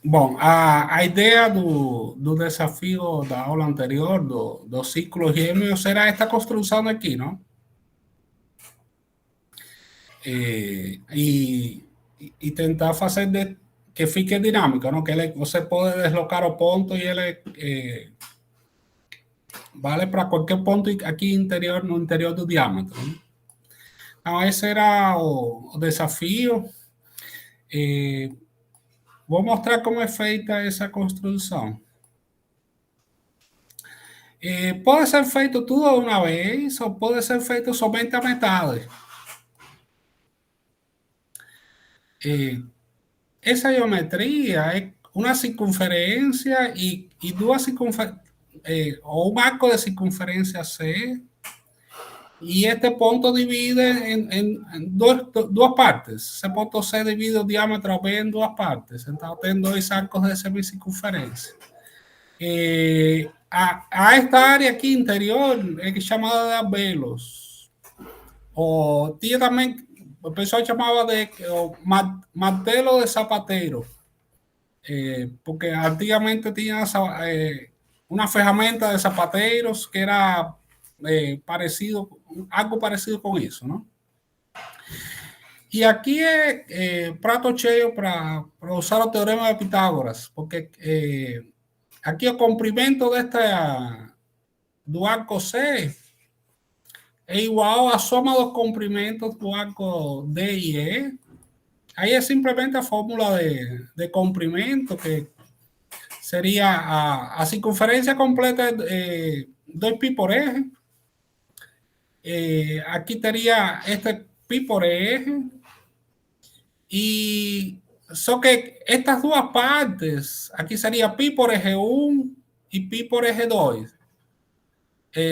Bom, a ideia do desafio da aula anterior, do ciclo gêmeos, era esta construção aqui, não? E tentar fazer que fique dinâmica, não? Que você pode deslocar o ponto e ele vale para qualquer ponto aqui interior, no interior do diâmetro. Não? Então, esse era o desafio. Vou mostrar como é feita essa construção. Pode ser feito tudo de uma vez ou pode ser feito somente a metade. Essa geometria é uma circunferência e duas circunferências, ou um arco de circunferência C, e este ponto divide em duas partes. Esse ponto C divide o diâmetro B em duas partes. Então, tem dois arcos de semicircunferência. A esta área aqui interior é chamada de abelos. O tinha também, o pessoal chamava de martelo de sapateiro, porque antigamente tinha uma ferramenta de zapateiros que era parecido, algo parecido com isso, não? E aqui é prato cheio para usar o teorema de Pitágoras, porque aqui o comprimento do arco C é igual à soma dos comprimentos do arco D e E. Aí é simplesmente a fórmula de comprimento, que seria a circunferência completa de 2π por eje. Aqui teria este π por eje. E só que estas duas partes, aqui seria π por eje 1 e π por eje 2.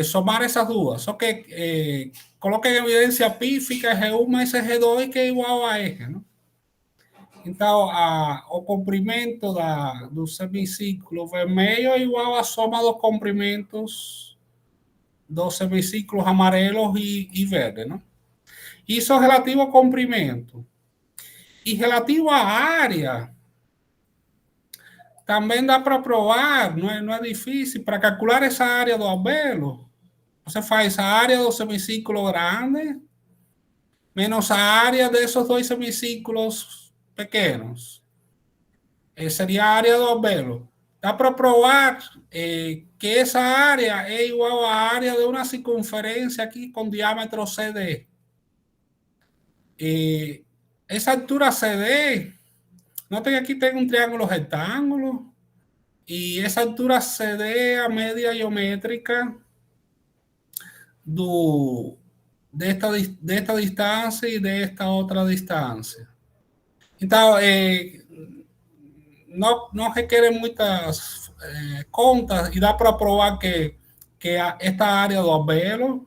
Somar essas duas. Só que coloca em evidência π, fica eje 1 mais eje 2, que é igual a eje, não? Então, o comprimento do semicírculo vermelho é igual à soma dos comprimentos dos semicírculos amarelos e verde, não? Isso é relativo ao comprimento. E relativo à área, também dá para provar, não é difícil, para calcular essa área do albelo, você faz a área do semicírculo grande menos a área desses dois semicírculos pequenos. Seria a área do albelo. Dá para provar que essa área é igual à área de uma circunferência aqui com diâmetro CD. Essa altura CD, notem que aqui tem um triângulo retângulo, e essa altura CD é a média geométrica desta distância e desta outra distância. Então, não requer muitas contas e dá para provar que esta área do albelo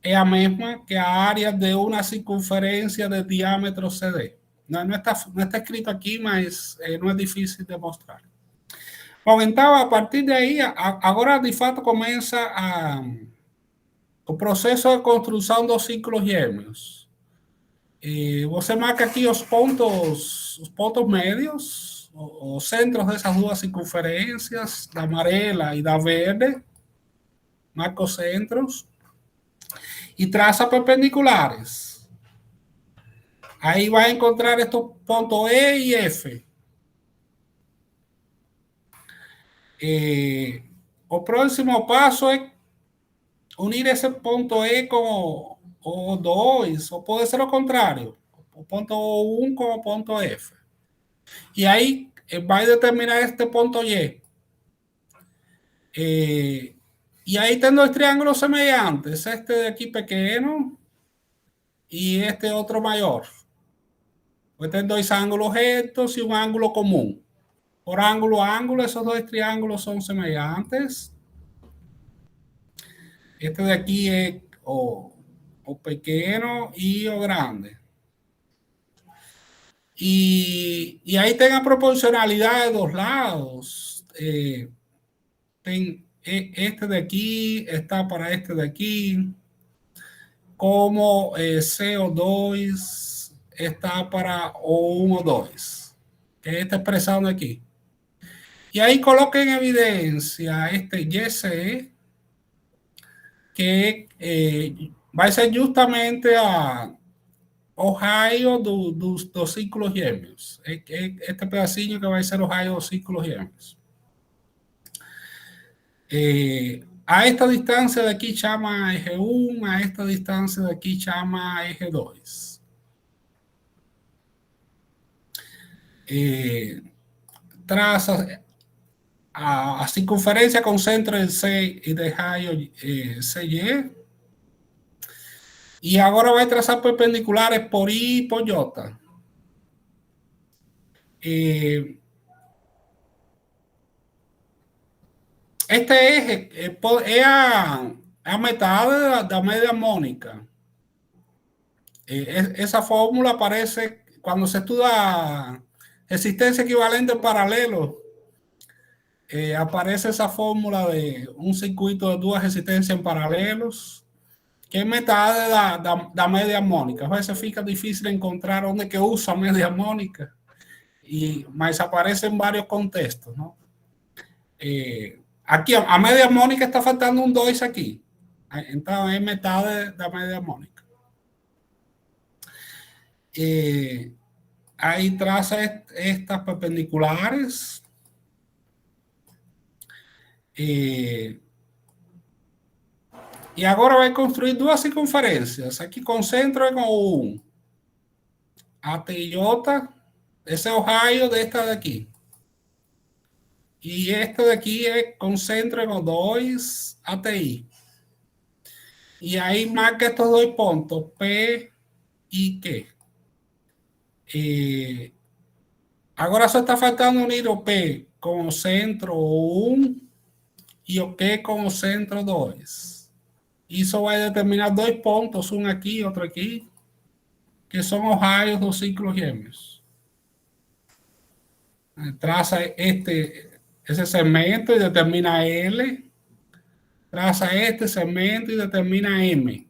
é a mesma que a área de uma circunferência de diâmetro CD. Não está escrito aqui, mas não é difícil de mostrar. Bom, então, a partir daí, agora de fato começa o processo de construção dos ciclos gêmeos. Você marca aqui os pontos médios, os centros dessas duas circunferências, da amarela e da verde, marca os centros, e traça perpendiculares. Aí vai encontrar estes pontos E e F. O próximo passo é unir esse ponto E com o 2, ou pode ser o contrário, o ponto 1 com o ponto F. E aí vai determinar este ponto Y. E aí tem dois triângulos semelhantes, este de aqui pequeno e este outro maior. Pues tem dois ângulos retos e um ângulo comum. Por ângulo a ângulo, esos dois triángulos são semelhantes. Este de aqui é o pequeno e o grande. E aí tem a proporcionalidade dos lados. Tem este de aqui está para este de aqui, como CO2 está para O1 ou 2. ¿Ok? que esta expresión de aquí. Y ahí coloque en evidencia este YC, que va a ser justamente o raio dos círculos gêmeos. Este pedacinho que vai ser o raio dos círculos gêmeos. A esta distância daqui chama R1, a esta distância daqui chama R2. Traça a circunferência com centro em C e de raio CY. E agora vai traçar perpendiculares por I e por J. Este eje é a metade da média harmônica. Essa fórmula aparece quando se estuda resistência equivalente en paralelo. Aparece essa fórmula de um circuito de duas resistências em paralelos, que é metade da média harmônica. Às vezes fica difícil encontrar onde que usa a média harmônica, mas aparece em vários contextos, não? Aqui, a média harmônica está faltando um 2 aqui. Então, é metade da média harmônica. Aí traça estas perpendiculares. E agora vai construir duas circunferências. Aqui com centro é com 1. A TJ, esse é o raio desta daqui. E esta daqui é com centro com 2, ATI. E aí marca estes dois pontos, P e Q. Agora só está faltando unir o P com o centro 1 e o Q com o centro 2. Isso vai determinar dois pontos, um aqui e outro aqui, que são os raios dos círculos gêmeos. Traça esse segmento e determina L. Traça este segmento e determina M.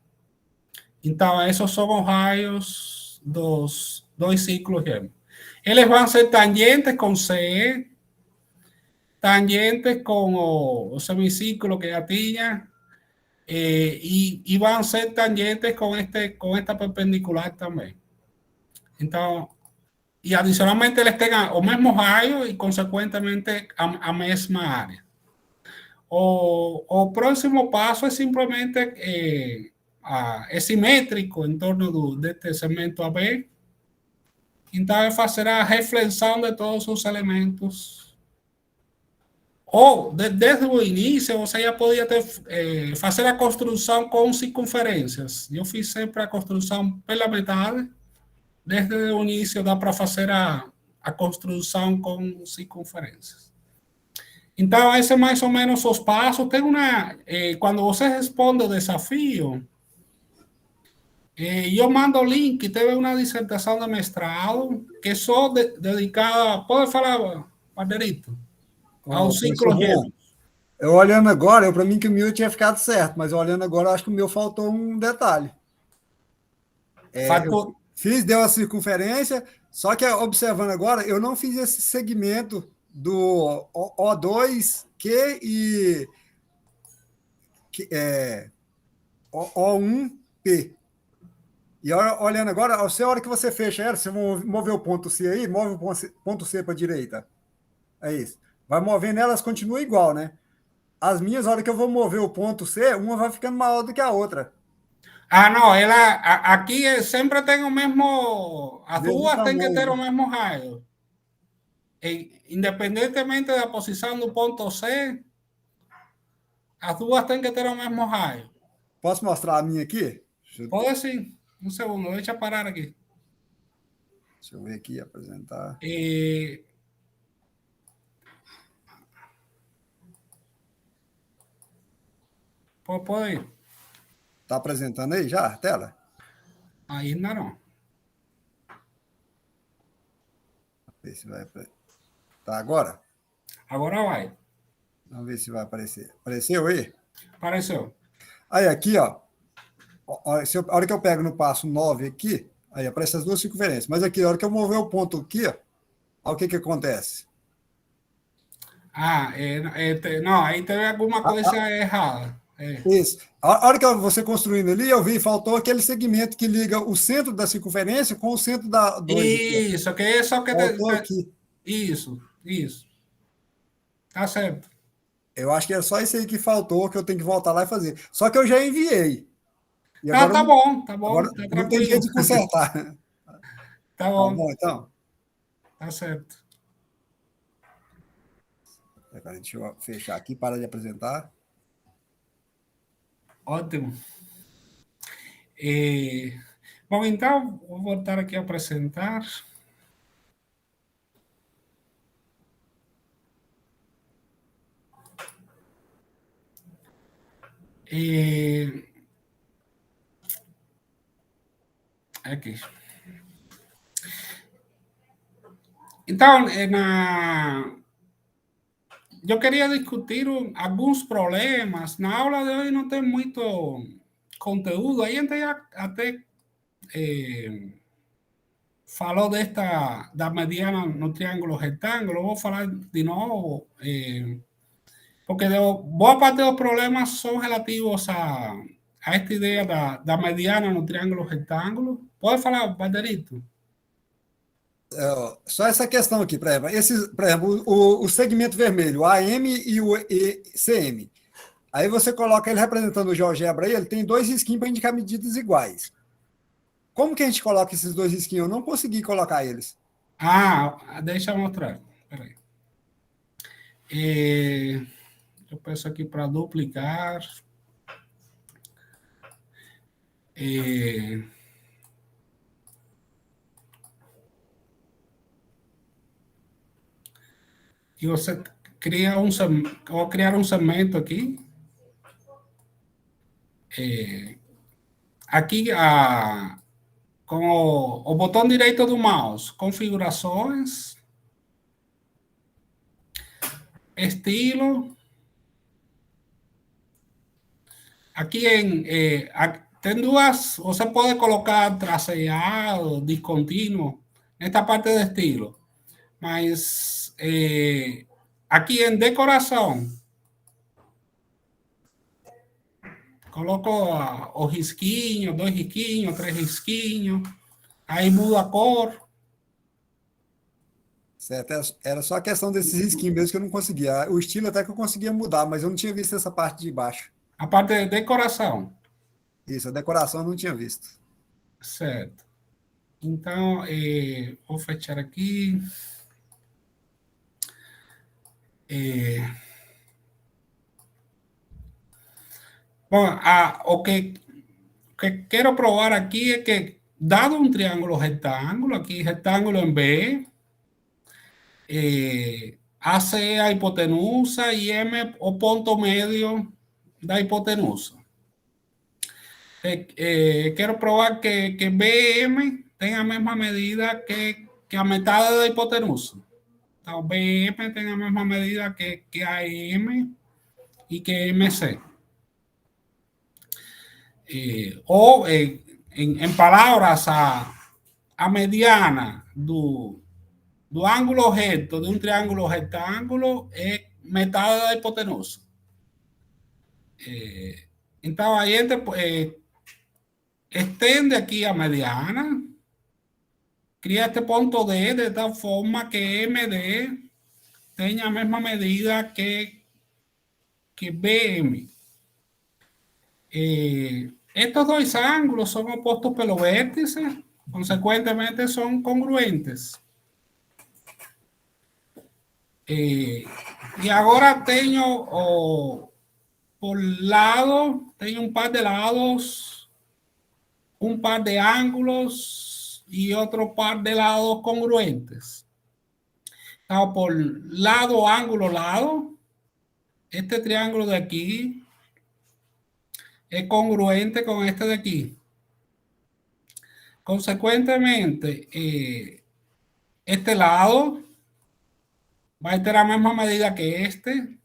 Então, esses são os raios dos dois círculos gêmeos. Eles vão ser tangentes com C, tangentes com o semicírculo que já tinha, e vão ser tangentes com esta perpendicular também. Então, e adicionalmente eles têm o mesmo raio e, consequentemente, a mesma área. O próximo passo é simplesmente é simétrico em torno deste segmento AB. Então, é fazer a reflexão de todos os elementos. Ou, desde o início, você já podia fazer a construção com circunferências. Eu fiz sempre a construção pela metade. Desde o início dá para fazer a construção com circunferências. Então, esse é mais ou menos os passos. Tem quando você responde o desafio, eu mando o link. Teve uma dissertação de mestrado que é só dedicada, pode falar, Paderito, aos ciclos gêmeos. Eu olhando agora, para mim que o meu tinha ficado certo, mas olhando agora, acho que o meu faltou um detalhe. Deu a circunferência, só que observando agora, eu não fiz esse segmento do O2Q e O1P. E olhando agora, a hora que você fecha ela, você mover o ponto C aí, move o ponto C para a direita. É isso. Vai movendo elas, continua igual, né? As minhas, a hora que eu vou mover o ponto C, uma vai ficando maior do que a outra. Não, aqui sempre tem o mesmo. As duas têm que ter o mesmo raio. Independentemente da posição do ponto C, as duas têm que ter o mesmo raio. Posso mostrar a minha aqui? Pode sim. Um segundo, deixa eu parar aqui. Deixa eu ver aqui, apresentar. Pode ir. Está apresentando aí já a tela? Ainda não. Vamos ver se vai aparecer. Tá agora? Agora vai. Vamos ver se vai aparecer. Apareceu aí? Apareceu. Aí, aqui, ó. A hora que eu pego no passo 9 aqui, aí aparecem as duas circunferências. Mas aqui, a hora que eu mover o ponto aqui, o que acontece? Não, aí teve alguma coisa errada. Isso. A hora que você construindo ali, eu vi, faltou aquele segmento que liga o centro da circunferência com o centro da 2 aqui. Ó. Isso, que é só que... Faltou aqui. Isso. Tá certo. Eu acho que é só isso aí que faltou, que eu tenho que voltar lá e fazer. Só que eu já enviei. E Não, tá bom, agora tá não tem tranquilo. jeito de consertar. Tá Tá bom, bom, então? tá certo. Agora deixa eu fechar aqui, para de apresentar. Ótimo. Bom, então, vou voltar aqui a apresentar. Aqui. Então, eu queria discutir alguns problemas. Na aula de hoje não tem muito conteúdo. Aí a gente até falou da mediana no triângulo rectángulo. Vou falar de novo, porque boa parte dos problemas são relativos a esta ideia da mediana no triângulo rectángulo. Pode falar, Valderito? Só essa questão aqui, por exemplo, por exemplo o segmento vermelho, o AM e o CM. Aí você coloca ele representando o GeoGebra aí, ele tem dois risquinhos para indicar medidas iguais. Como que a gente coloca esses dois risquinhos? Eu não consegui colocar eles. Deixa eu mostrar. Peraí. Eu peço aqui para duplicar. E você cria vou criar um segmento aqui. Aqui, com o botão direito do mouse, configurações, estilo. Aqui tem duas, você pode colocar traceado, descontínuo, nesta parte de estilo. Mas aqui em decoração, coloco o risquinho, 2 risquinhos, 3 risquinhos, aí muda a cor. Certo? Era só a questão desses risquinhos mesmo que eu não conseguia. O estilo até que eu conseguia mudar, mas eu não tinha visto essa parte de baixo. A parte de decoração, Isso, a decoração eu não tinha visto. certo. Então, vou fechar aqui. Bom, o que quero provar aqui é que, dado um triângulo retângulo, aqui retângulo em B, AC é a hipotenusa e M o ponto médio da hipotenusa. Quero provar que BM tem a mesma medida que a metade da hipotenusa. Então, BM tem a mesma medida que AM e que MC. Ou, em palavras, a mediana do ângulo reto de um triângulo retângulo é metade da hipotenusa. Então, a gente estende aqui a mediana, cria este ponto D de tal forma que MD tenha a mesma medida que BM. Estos dois ángulos son opuestos pelos vértices, consecuentemente son congruentes. Y ahora tengo por lado, tengo un par de lados, un par de ángulos y otro par de lados congruentes. Entonces, por lado, ángulo, lado, este triángulo de aquí es congruente con este de aquí. Consecuentemente, este lado va a tener la misma medida que este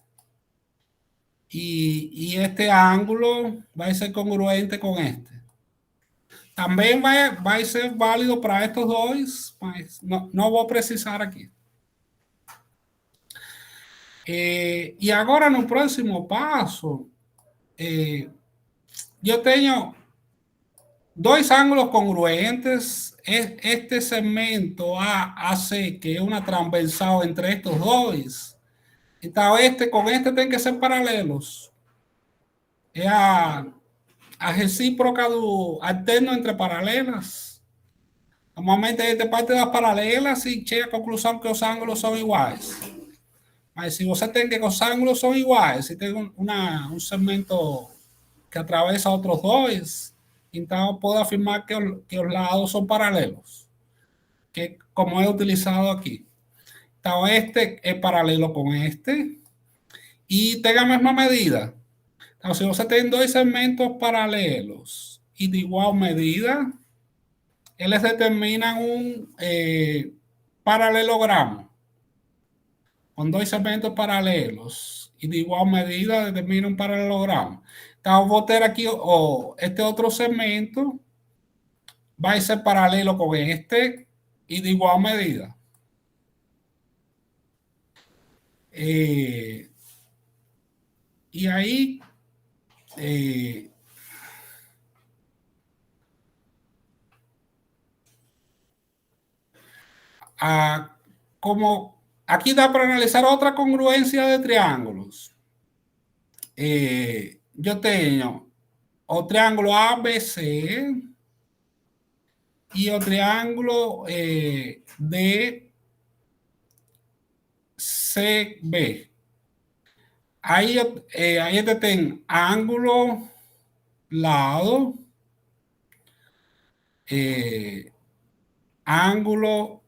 y este ángulo va a ser congruente con este. También va a ser válido para estos dos, mas no voy a precisar aquí. Y agora no próximo passo, eu tenho dois ângulos congruentes. Este segmento AC, que é uma transversal entre estes dois. Então, este com este tem que ser paralelos. É a recíproca do alterno entre paralelas. Normalmente a gente parte das paralelas e chega à conclusão que os ângulos são iguais. Mas se você tem que os ângulos são iguais, se tem um segmento que atravessa outros dois, então pode afirmar que os lados são paralelos, que como é utilizado aqui. Então, este é paralelo com este e tem a mesma medida. Então, se você tem dois segmentos paralelos e de igual medida, eles determinam um paralelogramo com dois segmentos paralelos e de igual medida determina um paralelogramo. Então, vou ter aqui este outro segmento, vai ser paralelo com este e de igual medida. E aí, como aqui dá para analisar outra congruência de triângulos. Eu tenho o triângulo ABC e o triângulo DCB. Aí gente tem ângulo, lado, ângulo,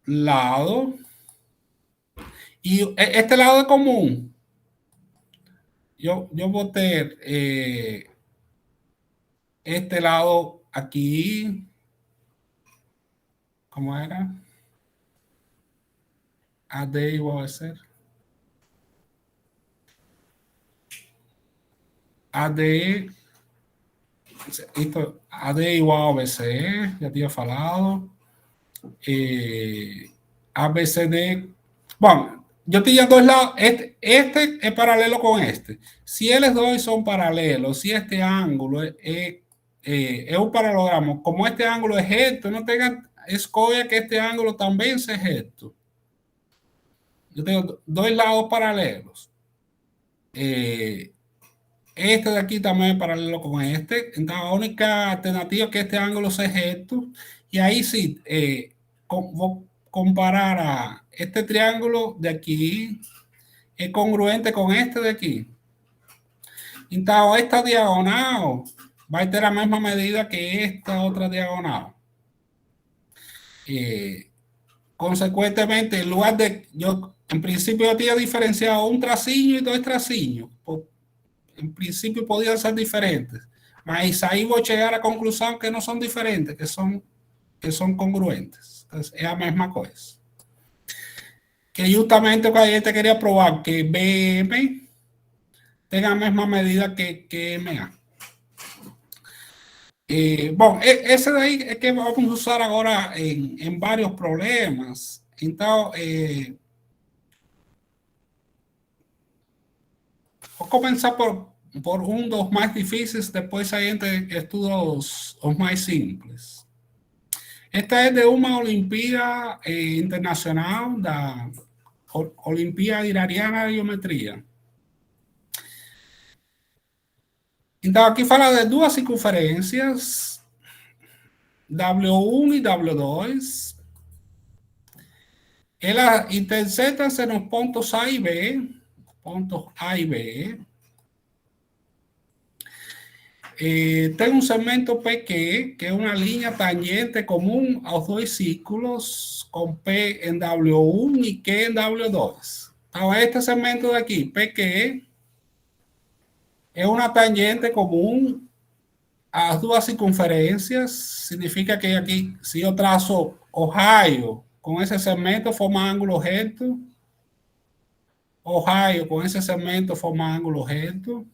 lado, e este lado é comum. Eu vou ter este lado aqui, como era? AD igual a ser. AD, AD igual a BC, já tinha falado. ABCD. Bom, eu tinha dois lados. Este é paralelo com este. Se eles dois são paralelos, se este ângulo é um paralelogramo, como este ângulo é reto, não tenha escolha que este ângulo também seja reto. Eu tenho dois lados paralelos. Este de aqui também é paralelo com este. Então, a única alternativa é que este ângulo seja reto. E aí sim, vou comparar este triângulo de aqui é congruente com este de aqui. Então, esta diagonal vai ter a mesma medida que esta outra diagonal. Consequentemente, em lugar de... em princípio, eu tinha diferenciado um tracinho e dois tracinhos. Em princípio, podiam ser diferentes. Mas aí vou chegar à conclusão que não são diferentes, que são congruentes. Então, é a mesma coisa. Que justamente o que a gente queria provar, que BM tem a mesma medida que MA. Bom, esse daí é que vamos usar agora em vários problemas. Então, vou começar por um dos mais difíceis, depois a gente estuda os mais simples. Esta é de uma Olimpíada Internacional, da Olimpíada Iraniana de Geometria. Então, aqui fala de duas circunferências, W1 e W2. Elas interceptam-se nos pontos A e B, tem um segmento PQ, que é uma linha tangente comum aos dois círculos, com P em W1 e Q em W2. Então, este segmento daqui, PQ, é uma tangente comum às duas circunferências. Significa que aqui, se eu traço o raio com esse segmento, forma ângulo reto. O raio com esse segmento forma ângulo reto.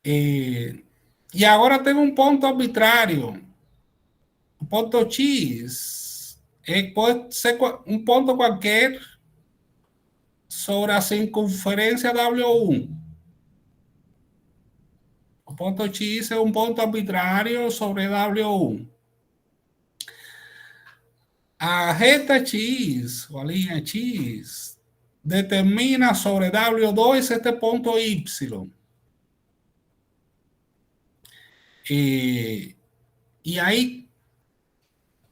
E agora tem um ponto arbitrário. O ponto X puede ser un punto cualquier sobre la circunferencia W1. El punto X es un punto arbitrario sobre W1. A jeta X o a línea X determina sobre W2 este punto Y. Y ahí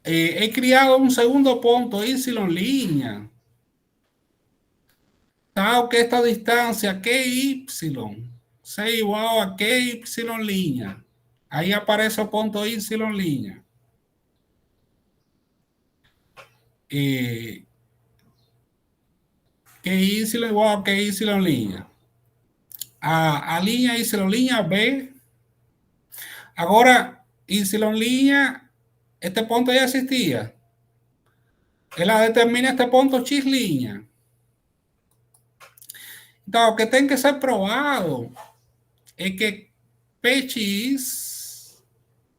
he creado un segundo punto Y línea. Dado que esta distancia KY sea igual a KY línea. Ahí aparece el punto Y línea. KY igual a KY línea. A línea Y línea B. Ahora, Y línea, este punto ya existía. Él la determina este punto X línea. Entonces, que tiene que ser probado es que PX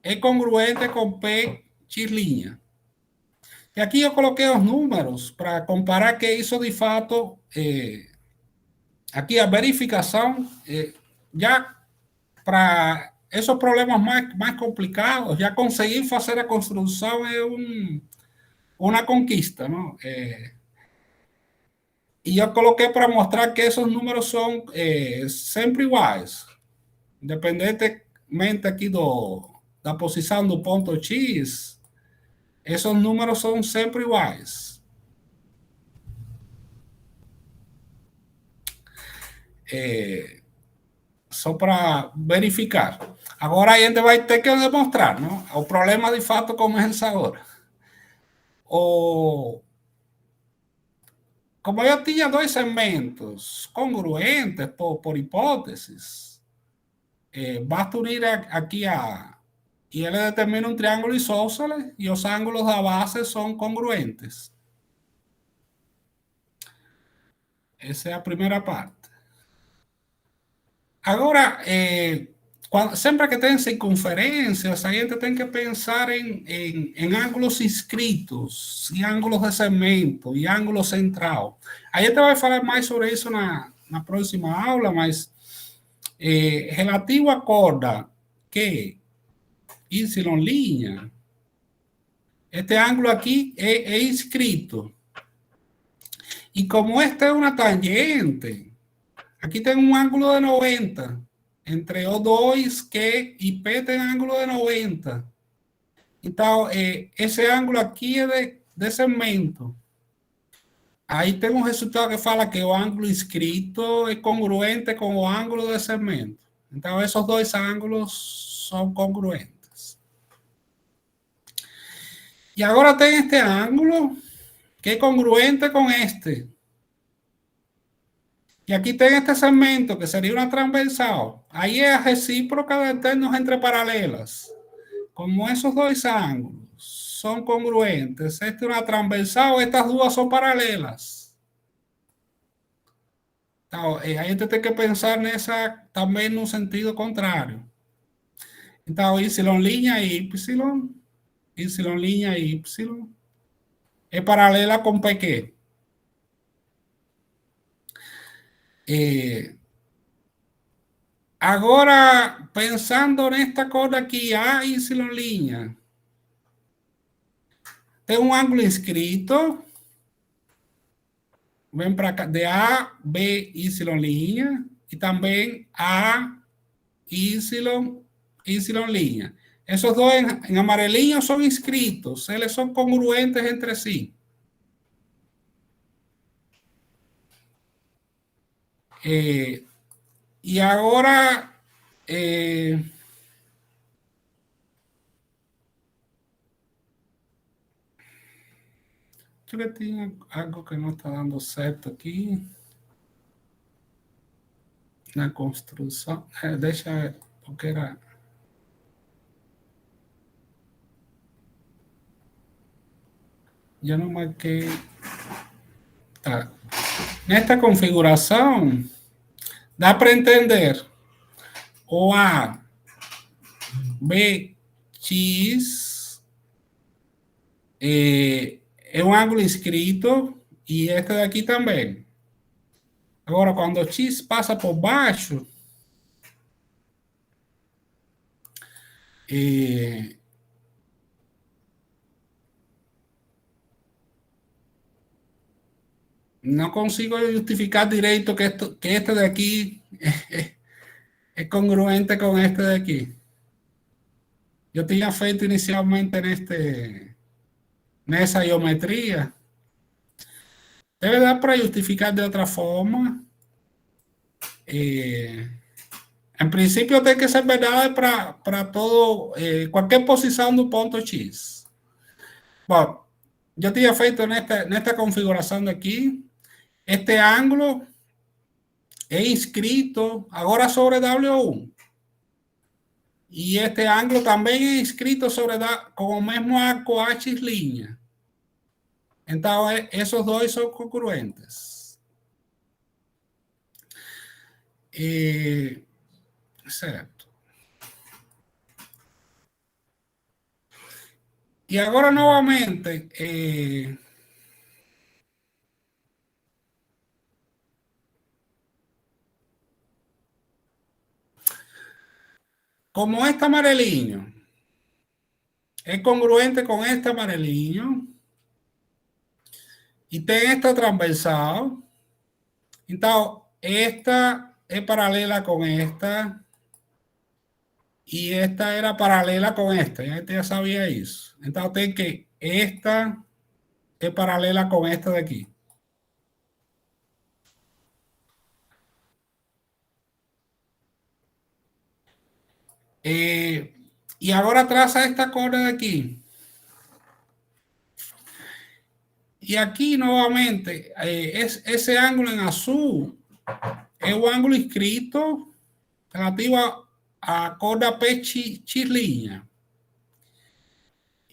es congruente con PX línea. Y aquí yo coloqué los números para comparar qué hizo de fato aquí a verificación, ya para esos problemas más complicados, ya conseguir hacer la construcción es una conquista, ¿no? Y yo coloqué para mostrar que esos números son siempre iguales, independentemente aquí da posição do ponto X, esos números son siempre iguales. Só para verificar. Agora a gente vai ter que demonstrar, não? O problema de fato começa agora. Como eu tinha dois segmentos congruentes por hipótesis, basta unir aqui e ele determina um triângulo isósceles e os ângulos da base são congruentes. Essa é a primeira parte. Agora, sempre que tem circunferências, a gente tem que pensar em ângulos inscritos, e ângulos de segmento, e ângulo central. A gente vai falar mais sobre isso na próxima aula, mas relativo à corda que Y', este ângulo aqui é inscrito. E como esta é uma tangente, aquí tengo un ángulo de 90 entre O2, Q y P tem ángulo de 90. Entonces, ese ángulo aquí es de segmento. Ahí tengo un resultado que fala que el ángulo inscrito es congruente con el ángulo de segmento. Entonces, esos dos ángulos son congruentes. Y ahora tengo este ángulo que es congruente con este. Y aquí tengo este segmento que sería una transversal. Ahí es recíproca de términos entre paralelas. Como esos dos ángulos son congruentes, esta es una transversal, estas dos son paralelas. Entonces, ahí te tem que pensar nessa también en un sentido contrario. Entonces, Y' y Y' es paralela con PQ. Agora, pensando nesta corda aqui, A, Y', tem um ângulo inscrito, vem para cá, de A, B, Y', e também A, Y'. Esos dois em amarelinho são inscritos, eles são congruentes entre si. E agora, yo que tengo algo que no está dando certo aquí. La construcción. Deixa ver, porque era. Yo no marqué. Tá. Nesta configuração, dá para entender o A, B, X, es un ángulo inscrito y este de aquí también. Agora, quando X passa por baixo, não consigo justificar direito que este de aqui é congruente com este de aqui. Eu tinha feito inicialmente nessa geometria. Deve dar para justificar de outra forma. Em princípio, tem que ser verdade para todo, qualquer posição do ponto X. Bom, eu tinha feito nesta configuração daqui, este ângulo é inscrito agora sobre W1. E este ângulo também é inscrito com o mesmo arco H'. Então, esses dois são congruentes. Certo. E agora, novamente, como este amarelinho é congruente com este amarelinho e tem esta transversal, então esta é paralela com esta e esta era paralela com esta, a gente já sabia isso. Então tem que esta é paralela com esta daqui. E agora traça esta corda daqui. E aqui, novamente, esse ângulo em azul é o ângulo inscrito relativo a corda P'.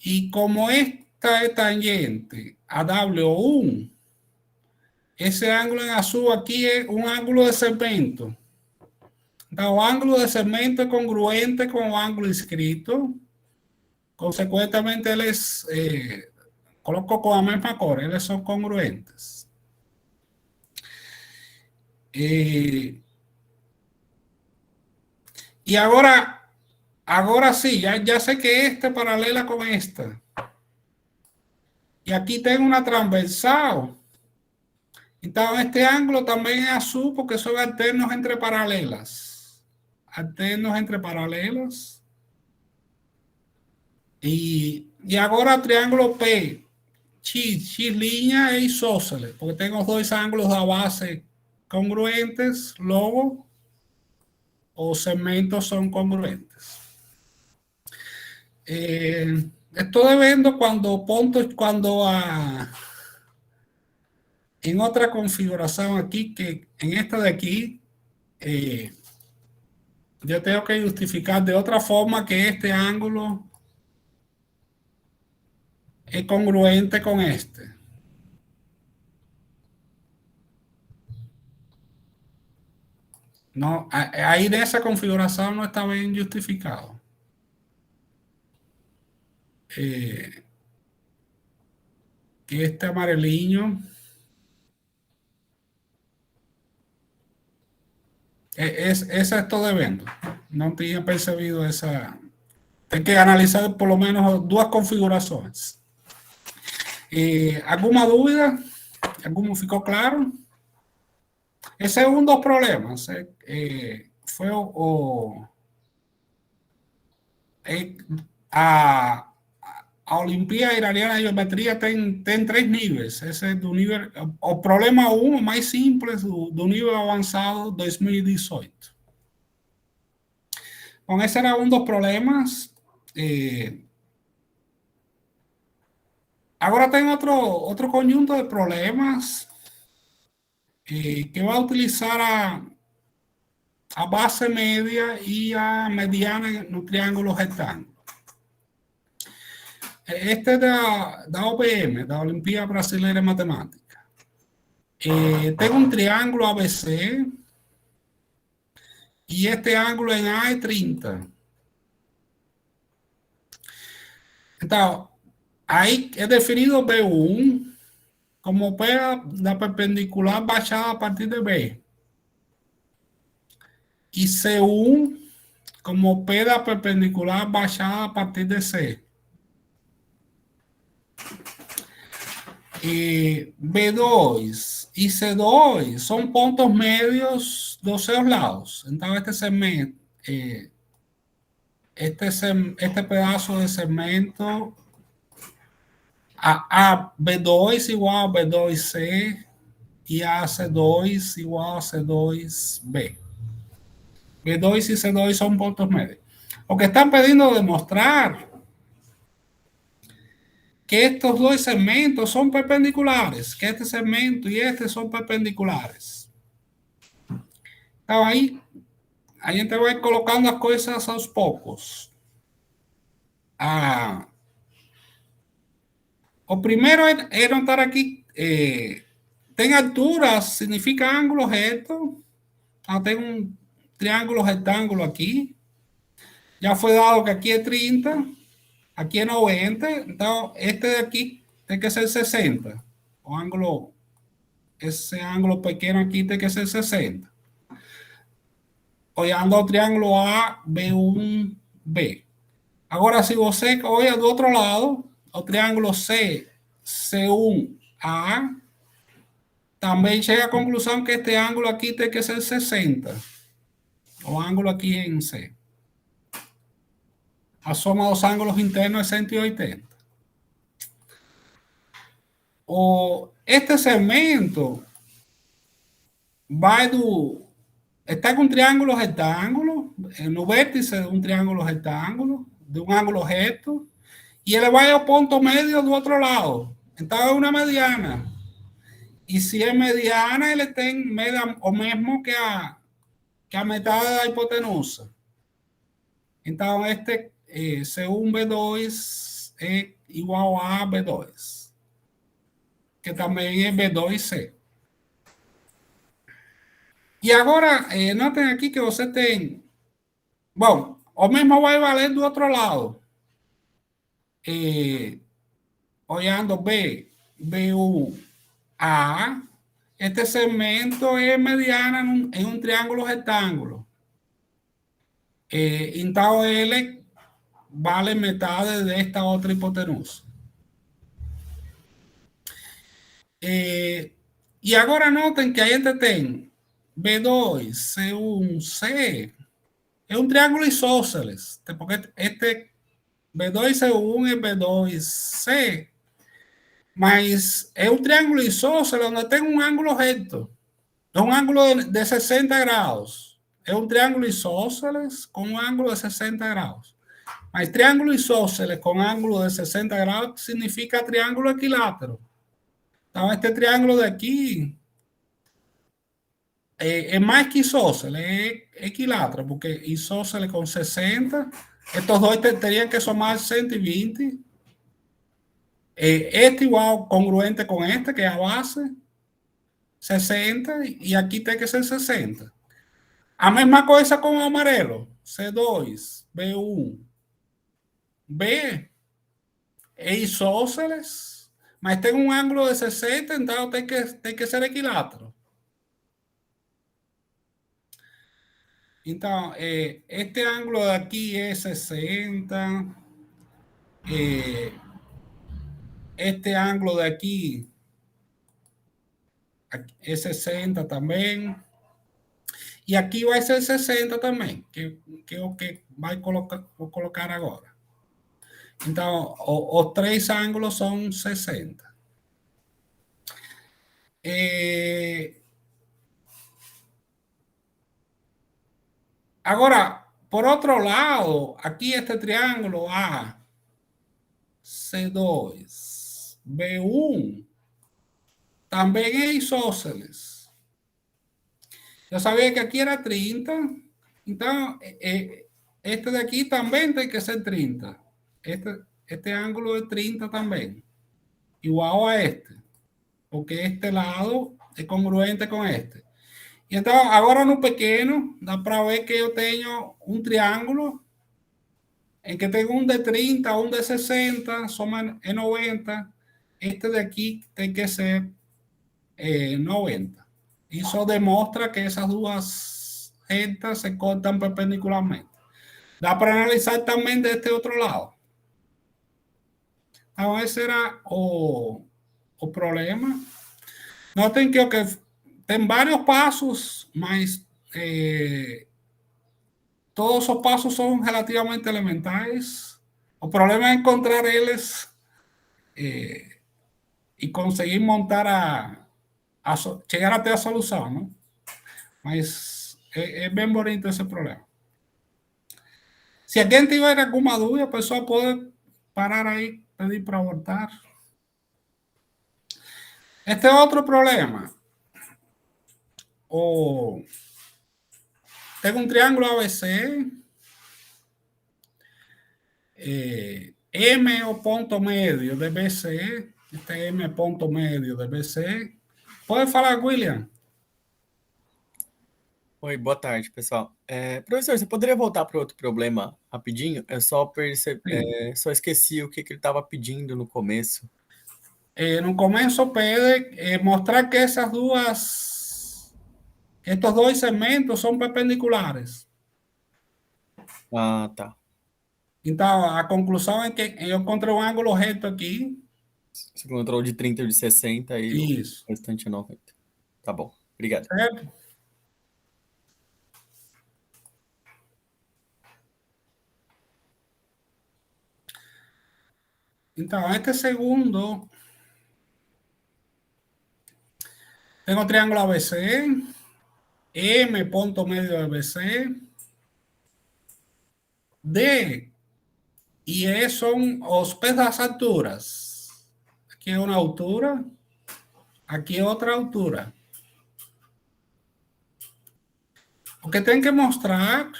E como esta é tangente a W1, esse ângulo em azul aqui é um ângulo de segmento. Então, o ângulo de segmento é congruente com o ângulo inscrito. Consequentemente, eles coloco com a mesma cor, eles são congruentes. E agora sim, já sei que esta é paralela com esta. E aqui tem uma transversal. Então, este ângulo também é azul porque são alternos entre paralelas. Alternos entre paralelas. E agora o triângulo P, X' é isósceles, porque tem os dois ângulos da base congruentes, logo os segmentos são congruentes. Estou vendo em outra configuração aqui, que em esta daqui, eu tenho que justificar de outra forma que este ângulo é congruente com este. Não, aí nessa configuração não está bem justificado. Que este amarelinho essa estou devendo. Não tinha percebido essa. Tem que analisar por lo menos duas configurações. Alguma dúvida? Algum ficou claro? Esse é um dos problemas. Foi a Olimpíada Iraniana de Geometria tem 3 níveis. Esse é do nível. O problema 1, mais simples, do nível avançado 2018. Bom, esse era um dos problemas. Agora tem outro conjunto de problemas que vai utilizar a base média e a mediana no triângulo retângulo. Este é da OPM, da Olimpíada Brasileira de Matemática. Tem um triângulo ABC e este ângulo em A é 30. Então, Ahí he definido B1 como P la perpendicular baixada a partir de B. Y C1 como P la perpendicular baixada a partir de C. B2 y C2 son puntos medios dos seus lados. Entonces este segmento, este pedazo de segmento a B2 igual a B2C y a C2 igual a C2B. B2 y C2 son puntos medios. Lo que están pidiendo demostrar que estos dos segmentos son perpendiculares, que este segmento y este son perpendiculares. Estaba ahí, ahí te voy colocando las cosas aos poucos. O primero es notar aquí, ten alturas, significa ángulo recto. Tengo un triángulo rectángulo aquí. Ya fue dado que aquí es 30, aquí es 90, entonces este de aquí tiene que ser 60. O ángulo, ese ángulo pequeño aquí tiene que ser 60. Olhando o triángulo ABI-B. Agora, se você olha do outro lado, o triângulo C1A, também chega à conclusão que este ângulo aqui tem que ser 60. O ângulo aqui em C. A soma dos ângulos internos é 180. Este segmento vai do... Está com um triângulo retângulo, no vértice de um triângulo retângulo, de um ângulo reto, e ele vai ao ponto médio do outro lado. Então é uma mediana. E se é mediana, ele tem o mesmo que a metade da hipotenusa. Então este C1B2 é igual a B2, que também é B2C. E agora, notem aqui que você tem... Bom, o mesmo vai valer do outro lado. Olhando B1A, este segmento é mediana em um triângulo retângulo. Então, ele vale metade desta outra hipotenusa. E agora notem que a gente tem B2, C1, C, é um triângulo isósceles, porque este B2C1 é B2C, mas é um triângulo isósceles onde tem um ângulo reto, é um ângulo de 60 graus, é um triângulo isósceles com um ângulo de 60 graus. Mas triângulo isósceles com ângulo de 60 graus significa triângulo equilátero. Então, este triângulo daqui é mais que isósceles, é equilátero, porque isósceles com 60, estos dois teriam que somar 120. Este igual, congruente com este, que é a base, 60, e aqui tem que ser 60. A mesma coisa com o amarelo, C2, B1, B é isósceles, mas tem um ângulo de 60, então tem que ser equilátero. Então, este ângulo aqui é 60, este ângulo daqui é 60 também, e aqui vai ser 60 também, que é o que vou colocar agora. Então, os três ângulos são 60. Agora, por outro lado, aqui este triângulo A, C2, B1, também é isósceles. Eu sabia que aqui era 30, então este daqui também tem que ser 30. Este ângulo é 30 também, igual a este, porque este lado é congruente com este. Então, agora no pequeno, dá para ver que eu tenho um triângulo en que tengo un de 30, un de 60, son en 90. Este de aquí tiene que ser 90. Y eso demuestra que esas dos rectas se cortan perpendicularmente. Da para analizar también de este otro lado. Ahora ese era o problema. Noten que tem varios pasos, mas todos esos pasos son relativamente elementales. O problema es encontrar eles y conseguir montar llegar até a solução, ¿no? Mas é bem bonito esse problema. Se alguém tiver alguma dúvida, a pessoa pode parar aí, pedir para voltar. Este é outro problema. Tengo un triángulo ABC, M o ponto medio de BC, este M ponto medio de BC. Pode falar, William? Oi, boa tarde, pessoal. Professor, você poderia voltar para outro problema rapidinho? Eu só só esqueci o que ele estava pedindo no começo. No começo pede mostrar que estos dois segmentos são perpendiculares. Ah, tá. Então, a conclusão é que eu encontrei um ângulo reto aqui. Você encontrou o de 30 e o de 60 e Isso. o restante é 90. Tá bom, obrigado. Certo? Então, este segundo, tengo o triângulo ABC, M ponto medio de ABC, D y E son os P das alturas. Aquí es una altura, aquí otra altura. Lo que tengo que mostrar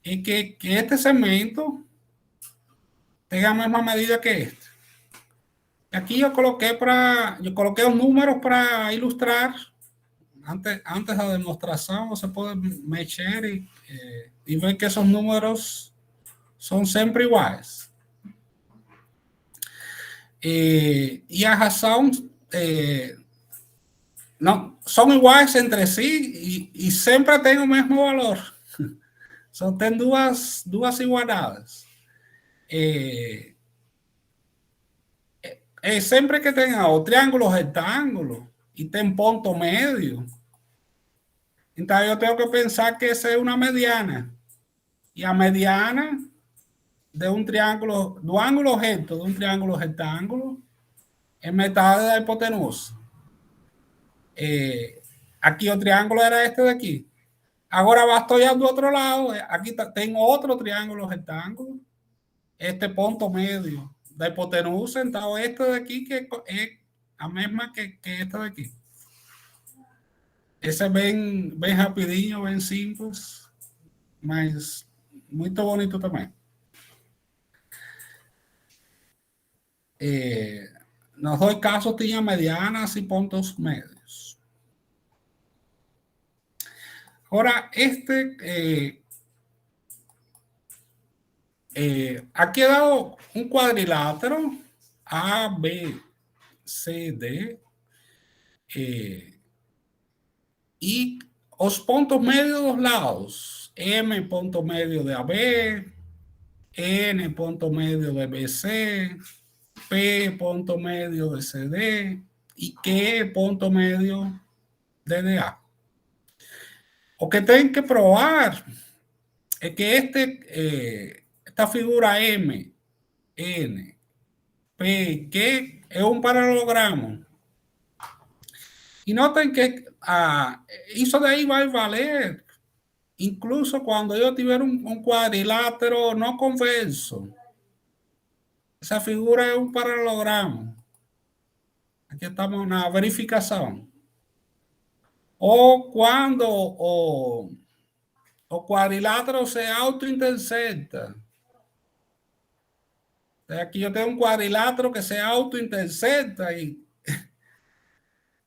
es que este segmento tenga la misma medida que este. Aquí yo coloqué los números para ilustrar. Antes de la demostración se puede mechar y ver que esos números son siempre iguales. Y a razón no, son iguales entre sí y siempre tienen el mismo valor. Son duas igualdades. Siempre que tenga o triángulo rectángulo y ten punto medio, entonces yo tengo que pensar que esa es una mediana. Y a mediana de un triángulo, do ángulo recto de un triángulo rectángulo, es metade de la hipotenusa. Aquí el triángulo era este de aquí. Ahora estoy al otro lado. Aquí tengo otro triángulo rectángulo. Este punto medio da hipotenusa, entonces este de aquí que es la misma que este de aquí. Ese ven rapidinho, ven simples, mas muito bonito também. Nos dois casos tinha medianas e pontos médios. Ahora, aquí he dado un cuadrilátero A, B, C, D, y los puntos medios de los lados, M punto medio de AB, N punto medio de BC, P punto medio de CD y Q punto medio de DA. Lo que tienen que probar es que esta figura M, N, P, Q es un paralelogramo. Y noten que eso de ahí va a valer incluso cuando yo tuviera un cuadrilátero no convexo. Esa figura es un paralelogramo. Aquí estamos en una verificación. O cuando o cuadrilátero se autointersecta. Aquí yo tengo un cuadrilátero que se autointersecta y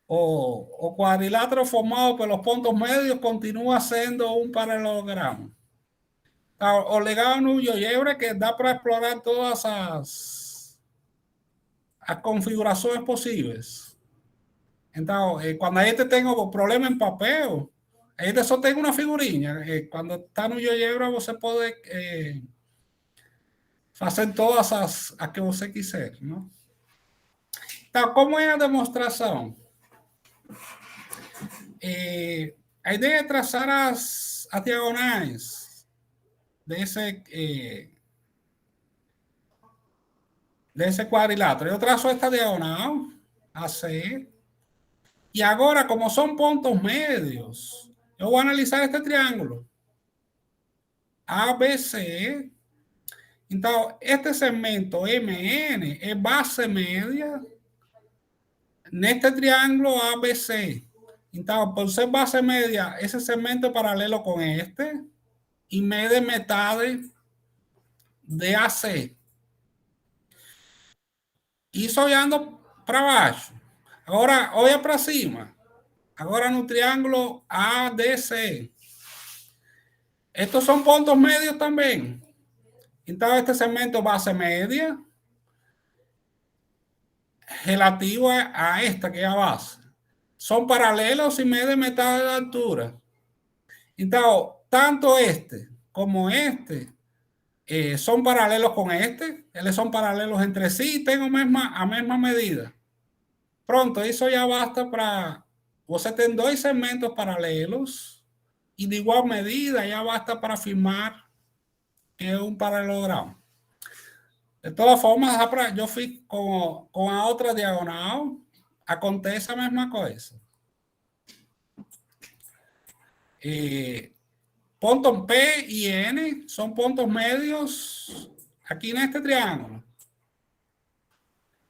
o cuadrilátero formado por los puntos medios continúa siendo un paralelogramo. O legado no GeoGebra que dá para explorar todas as configurações possíveis. Então, quando a gente tem um problema em papel, a gente só tem uma figurinha. Quando está no GeoGebra, você pode fazer todas as que você quiser, não? Então, como é a demonstração? A ideia é traçar as diagonais desse quadrilátero. Eu traço esta diagonal, AC, e agora, como são pontos médios, eu vou analisar este triângulo, ABC. Então, este segmento MN é base média neste triângulo ABC. Então, por ser base média, esse segmento é paralelo com este e mede metade de AC. Isso olhando para baixo. Agora, olha para cima. Agora no triângulo ADC. Estos são pontos médios também. Então, este segmento base média relativo a esta que é a base. São paralelos e medem metade da altura. Então, tanto este como este são paralelos com este. Eles são paralelos entre si e têm a mesma medida. Pronto, isso já basta para... Você tem dois segmentos paralelos e de igual medida, já basta para afirmar que é um paralelogramo. De todas formas, eu fiz com a outra diagonal, acontece a mesma coisa. Pontos P e N são pontos médios aqui neste triângulo.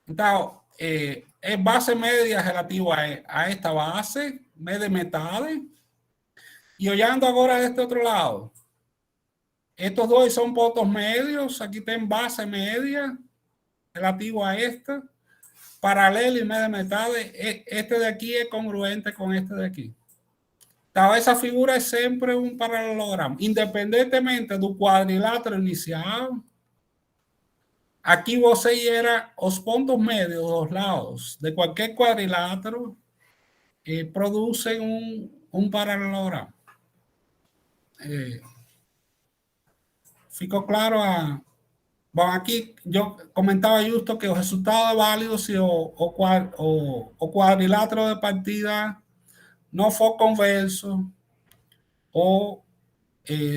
Então, é base média relativa a esta base, mede metade. E olhando agora deste outro lado, estes dois são pontos médios, aqui tem base média relativo a esta, paralelo e mede metade. Este de aqui é congruente com este de aqui. Então, essa figura é sempre um paralelogramo, independentemente do quadrilátero inicial. Aqui você gera os pontos médios dos lados de qualquer quadrilátero e produzem um paralelogramo. Ficou claro? Bom, aqui eu comentava justo que o resultado é válido se o quadrilátero de partida não for convexo ou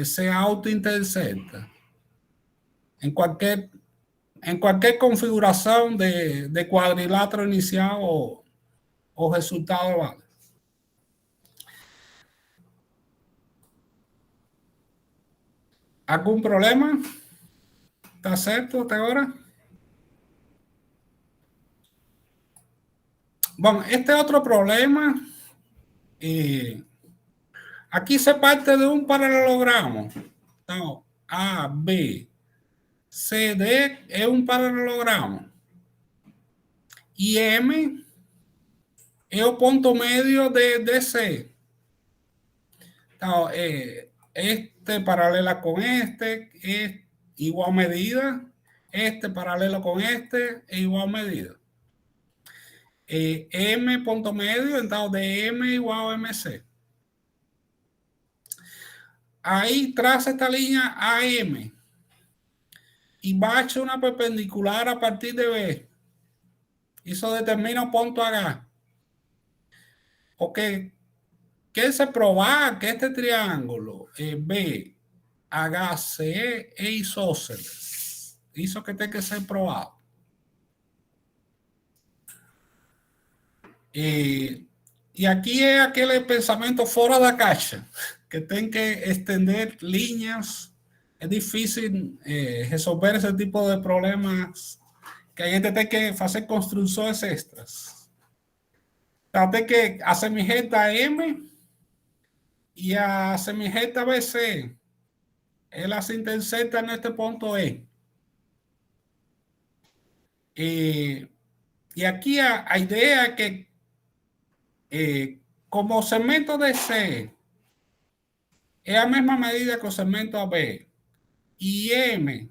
se autointersecta em qualquer configuração de quadrilátero inicial, o resultado vale. ¿Algum problema? ¿Está certo até agora? Bom, este outro problema, aqui se parte de um paralelogramo. Então, A, B, C, D é um paralelogramo. E M é o ponto médio de DC. Então, este paralela com este é igual medida. Este paralelo com este é igual medida. M ponto médio, então DM igual a MC. Aí traça esta linha AM e bate uma perpendicular a partir de B. Isso determina o ponto H. Porque quer se provar que este triângulo BHC é isósceles. Isso que tem que ser provado. E aqui é aquele pensamento fora da caixa, que tem que estender linhas. É difícil resolver esse tipo de problemas, que a gente tem que fazer construções extras. Então, tem que a semirreta M e a semirreta BC, elas se intersectam neste ponto E. E aqui a ideia é que, como o segmento DC é a mesma medida que o segmento AB, y M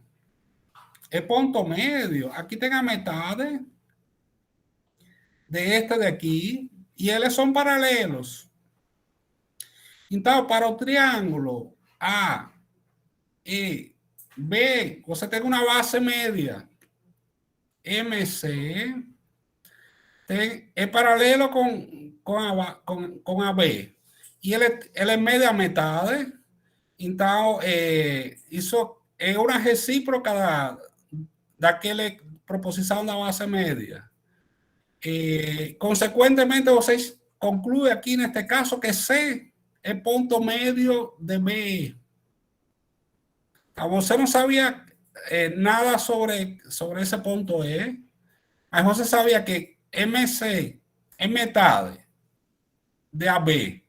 es punto medio. Aquí tenga metades de este de aquí y L son paralelos. Entonces, para el triángulo A, E, B, você tem una base media MC, es paralelo con AB y él es media metades. Entonces, isso é uma recíproca daquela proposição da base média. Consequentemente, vocês concluem aqui neste caso que C é ponto médio de B. Então, você não sabia nada sobre esse ponto E, mas você sabia que MC é metade de AB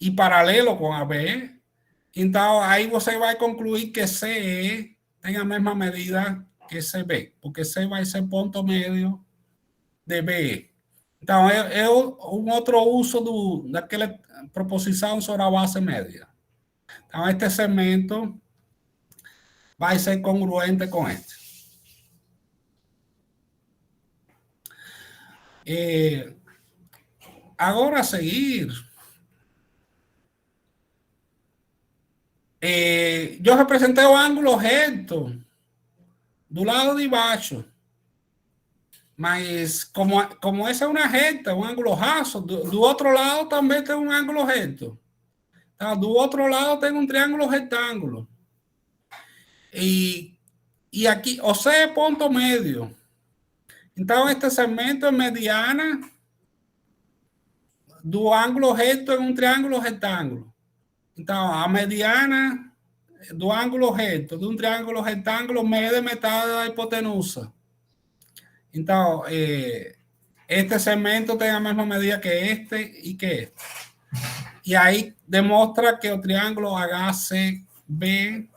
e paralelo com AB. Então, aí você vai concluir que CE tem a mesma medida que CB, porque C vai ser ponto médio de B. Então, é um outro uso daquela proposição sobre a base média. Então, este segmento vai ser congruente com este. Agora, a seguir, eu representei o ângulo reto do lado de baixo. Mas, como essa é uma reta, um ângulo raso, do outro lado também tem um ângulo reto. Tá? Do outro lado tem um triângulo retângulo. E aqui, o C é ponto médio. Então, este segmento é mediana do ângulo reto em um triângulo retângulo. Então, a mediana do ângulo reto de um triângulo retângulo mede metade da hipotenusa. Então, este segmento tem a mesma medida que este e que este. E aí demonstra que o triângulo HCB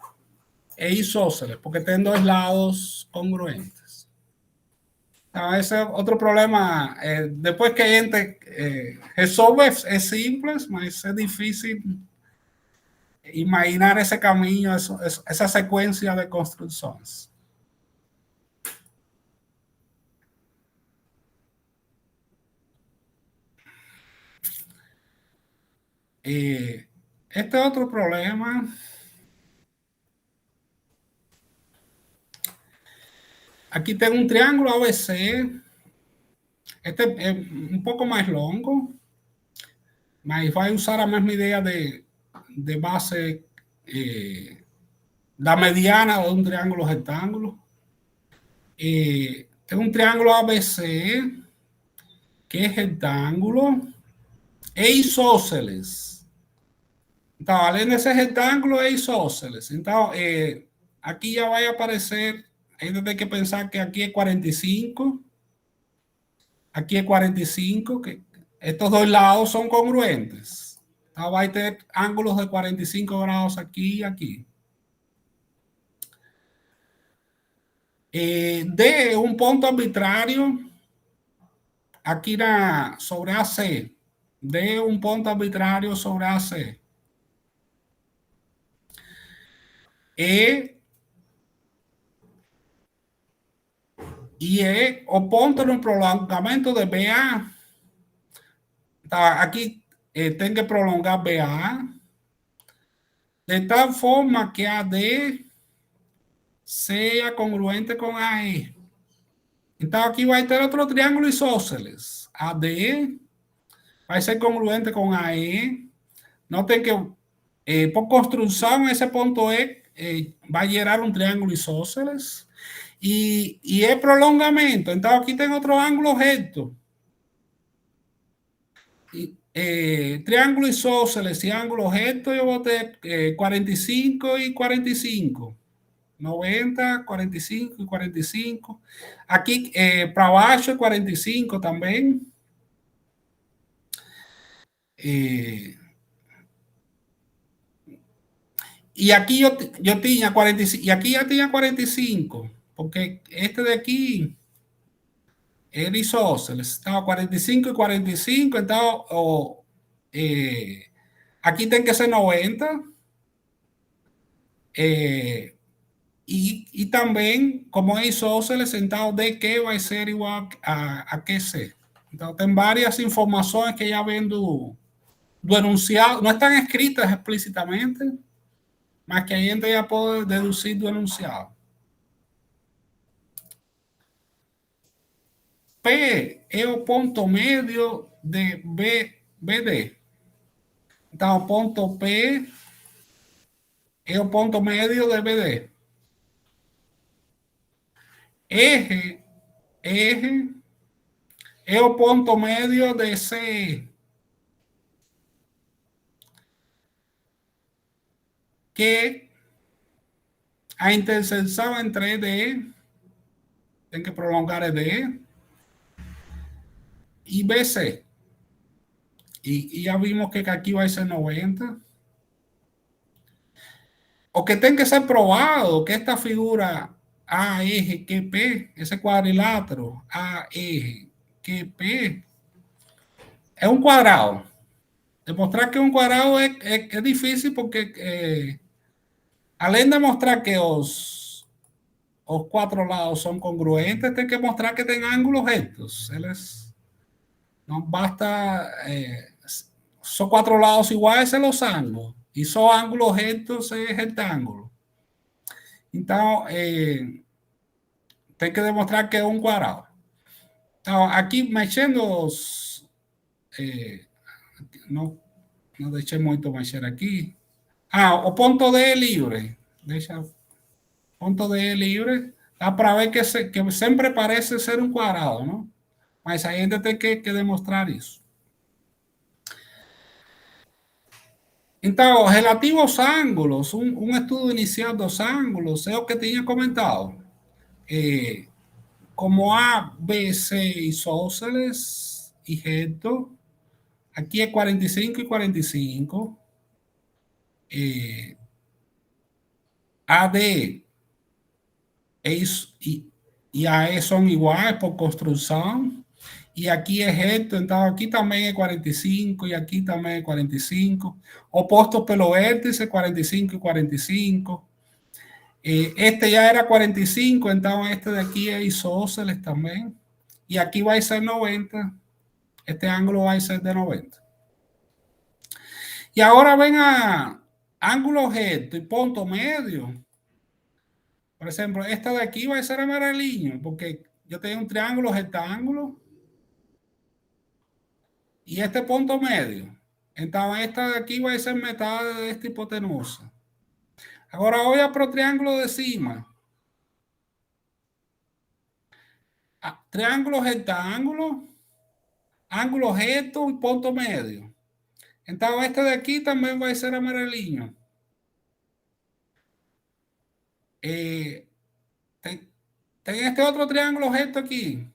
é isósceles, porque tem dois lados congruentes. Então, esse é outro problema. Depois que a gente resolve, é simples, mas é difícil imaginar esse caminho, essa sequência de construções. Este é outro problema. Aqui tem um triângulo ABC. Este é um pouco mais longo, mas vai usar a mesma ideia de base da mediana de um triângulo retângulo. Tem um triângulo ABC que é retângulo e isósceles. Então, além desse retângulo, é isósceles. Então, aqui já vai aparecer, ainda tem que pensar que aqui é 45, aqui é 45, que estes dois lados são congruentes. Então, vai ter ângulos de 45 graus aqui e aqui. D é um ponto arbitrário aqui sobre AC. D é um ponto arbitrário sobre AC. E é o ponto no prolongamento de BA. Tá, aqui tem que prolongar BA de tal forma que AD seja congruente com AE. Então, aqui vai ter outro triângulo isósceles. AD vai ser congruente com AE. Notem que, por construção, esse ponto E vai gerar um triângulo isósceles e é prolongamento. Então, aqui tem outro ângulo reto. Triângulo isósceles e ângulo reto, eu vou ter 45 e 45. 90, 45 e 45. Aqui para baixo é 45 também. E aqui eu tinha 45, e aqui já tinha 45, porque este daqui era isósceles, estava 45 e 45, então aqui tem que ser 90, y también como es isósceles, entonces DQ va a ser igual a QC. Entonces, tem varias informações que já vêm do enunciado, não estão escritas explicitamente, mas que a gente já pode deduzir do enunciado. P é o ponto médio de BD. Então, o ponto P é o ponto médio de BD. R é o ponto médio de CE. Que a interseção entre EDE, tem que prolongar EDE, e BC. E já vimos que aqui vai ser 90. O que tem que ser probado que esta figura A eje QP, ese cuadrilátero A eje QP, é um quadrado. Demostrar que é um quadrado é difícil porque além de mostrar que os quatro lados são congruentes, tem que mostrar que tem ângulos retos. Eles não basta são quatro lados iguais em los ângulos e só ângulos retos é retângulo. Então, tem que demonstrar que é um quadrado. Então, aqui mexendo não deixei muito mexer aqui. O ponto D é livre. Deixa. Ponto D é livre. Dá para ver que sempre parece ser um quadrado, não? Mas a gente tem que demonstrar isso. Então, relativo aos ângulos, um estudo inicial dos ângulos é o que tinha comentado. Como A, B, C isósceles y reto, aquí es 45 y 45. AD y AE son iguales por construcción. Y aquí es reto, entonces aquí también es 45 y aquí también es 45. Opuestos pelo vértice, 45 y 45. Este ya era 45, entonces este de aquí es isósceles también. Y aquí va a ser 90. Este ángulo va a ser de 90. Y ahora ven a ángulo recto y punto medio. Por ejemplo, esta de aquí va a ser amarillo, porque yo tengo un triángulo rectángulo y este punto medio. Entonces esta de aquí va a ser mitad de esta hipotenusa. Ahora voy a pro triángulo de cima. Triángulo rectángulo, ángulo recto y punto medio. Entonces este de aquí también va a ser amarillo. Ten este otro triángulo recto aquí.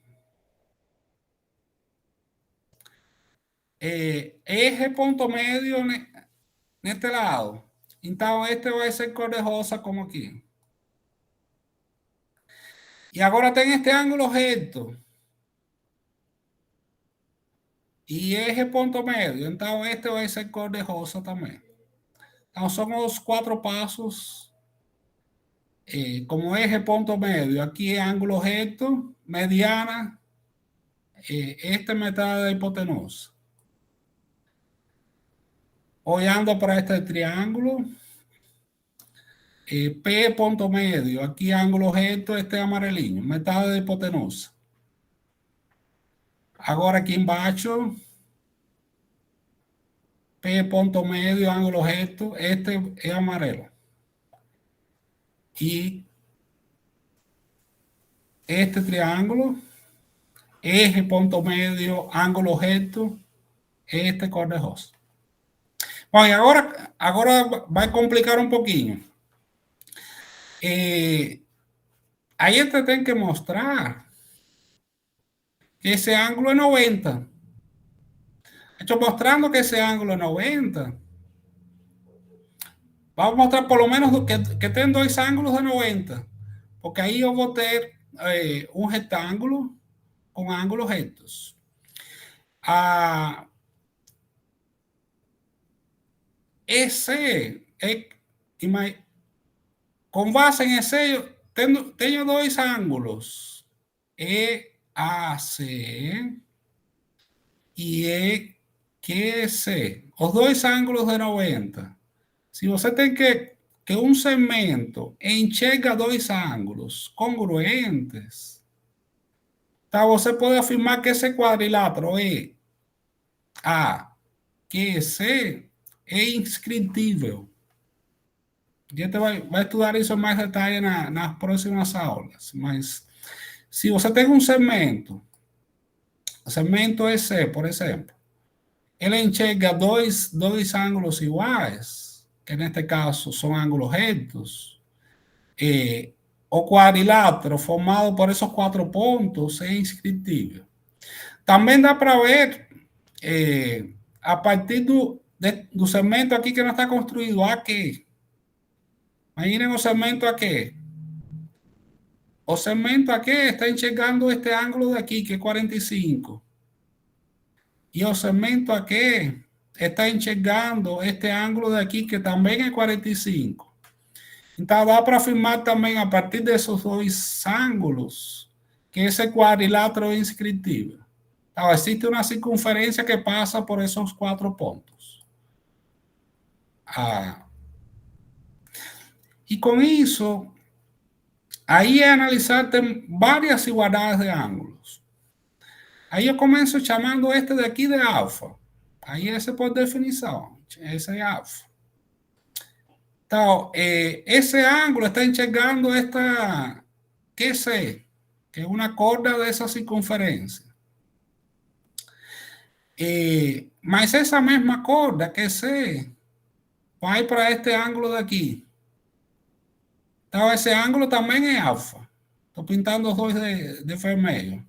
Eje punto medio en este lado. Entonces este va a ser cor de rosa como aquí. Y ahora ten este ángulo recto. Y eje punto medio. Entonces este va a ser cor de rosa también. Entonces son los 4 pasos. Como eje punto medio. Aquí es ángulo recto, mediana. Esta mitad de hipotenusa. Olhando para este triángulo. P punto medio. Aquí ángulo recto, este amarelinho. Metade de hipotenusa. Agora aqui embaixo. P ponto medio, ángulo recto. Este é amarelo. E este triângulo. Eje ponto medio, ángulo recto. Este cor de rosa. Bom, e agora vai complicar um pouquinho. Aí você tem que mostrar que esse ângulo é 90. Estou mostrando que esse ângulo é 90. Vamos mostrar por lo menos que tem 2 ângulos de 90. Porque aí eu vou ter um retângulo com ângulos retos. Esse com base em esse, tenho dois ângulos, EAC e EQC, os dois ângulos de 90. Se você tem que um segmento enxerga dois ângulos congruentes, então você pode afirmar que esse quadrilátero EAQC é inscritível. A gente vai estudar isso em mais detalhe nas próximas aulas. Mas se você tem um segmento, o segmento EC, por exemplo, ele enxerga dois ângulos iguais, que neste caso são ângulos retos, o quadrilátero formado por esses 4 pontos é inscritível. Também dá para ver, a partir do segmento aqui que não está construído, aqui. Imaginen o segmento aqui. O segmento aqui está enxergando este ângulo de aqui, que é 45. E o segmento aqui está enxergando este ângulo de aqui, que também é 45. Então, dá para afirmar também, a partir desses dois ângulos, que esse quadrilátero é inscritível. Então, existe uma circunferência que passa por esses 4 pontos. E com isso, aí é analisar tem várias igualdades de ângulos. Aí eu começo chamando este daqui de alfa. Aí esse por definição, esse é alfa. Então, esse ângulo está enxergando esta QC, que é uma corda dessa circunferência. Mas essa mesma corda, QC, vai para este ângulo daqui. Então, esse ângulo também é alfa. Estou pintando os dois de vermelho.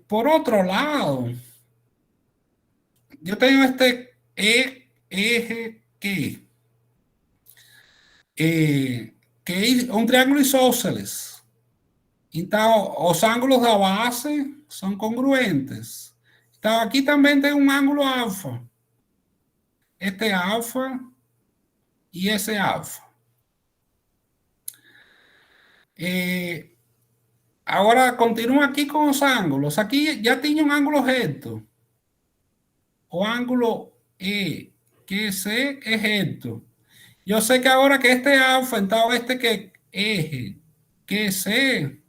Por outro lado, eu tenho este ERQ, que é um triângulo isósceles. Então, os ângulos da base são congruentes. Então, aqui também tem um ângulo alfa. Este é alfa e esse é alfa. Agora, continua aqui com os ângulos. Aqui já tinha um ângulo reto. O ângulo EQC é reto. Eu sei que agora que este é alfa, então este que é QC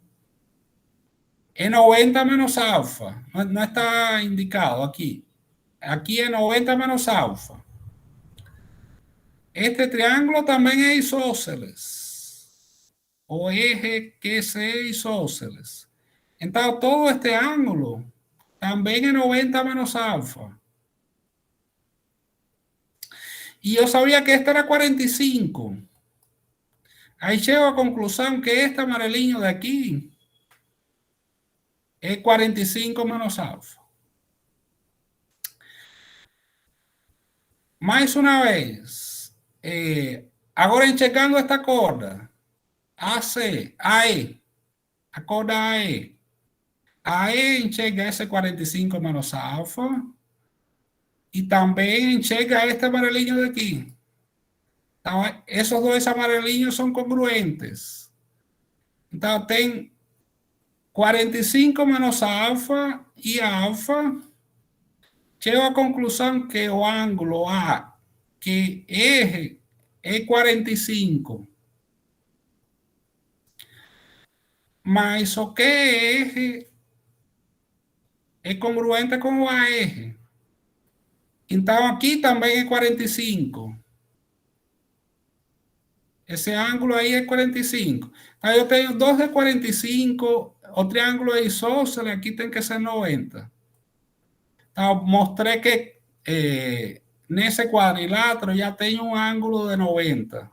é 90 menos alfa. Não está indicado aqui. Aqui é 90 menos alfa. Este triângulo também é isósceles. O eje QC é isósceles. Então, todo este ângulo também é 90 menos alfa. E eu sabia que este era 45. Aí chego à conclusão que este amarelinho de aqui é 45 menos alfa. Mais uma vez, agora enxergando esta corda, AC, AE, a corda AE. AE enxerga esse 45 menos alfa e também enxerga este amarelinho daqui. Então, esses dois amarelinhos são congruentes. Então, tem 45 menos alfa e alfa. Chego à conclusão que o ângulo A, que é 45. Mas o QE é congruente com o AR. Então, aqui também é 45. Esse ângulo aí é 45. Então, eu tenho 2 de 45, o triângulo é isósceles, aqui tem que ser 90. Então, mostrei que nesse quadrilátero já tem um ângulo de 90.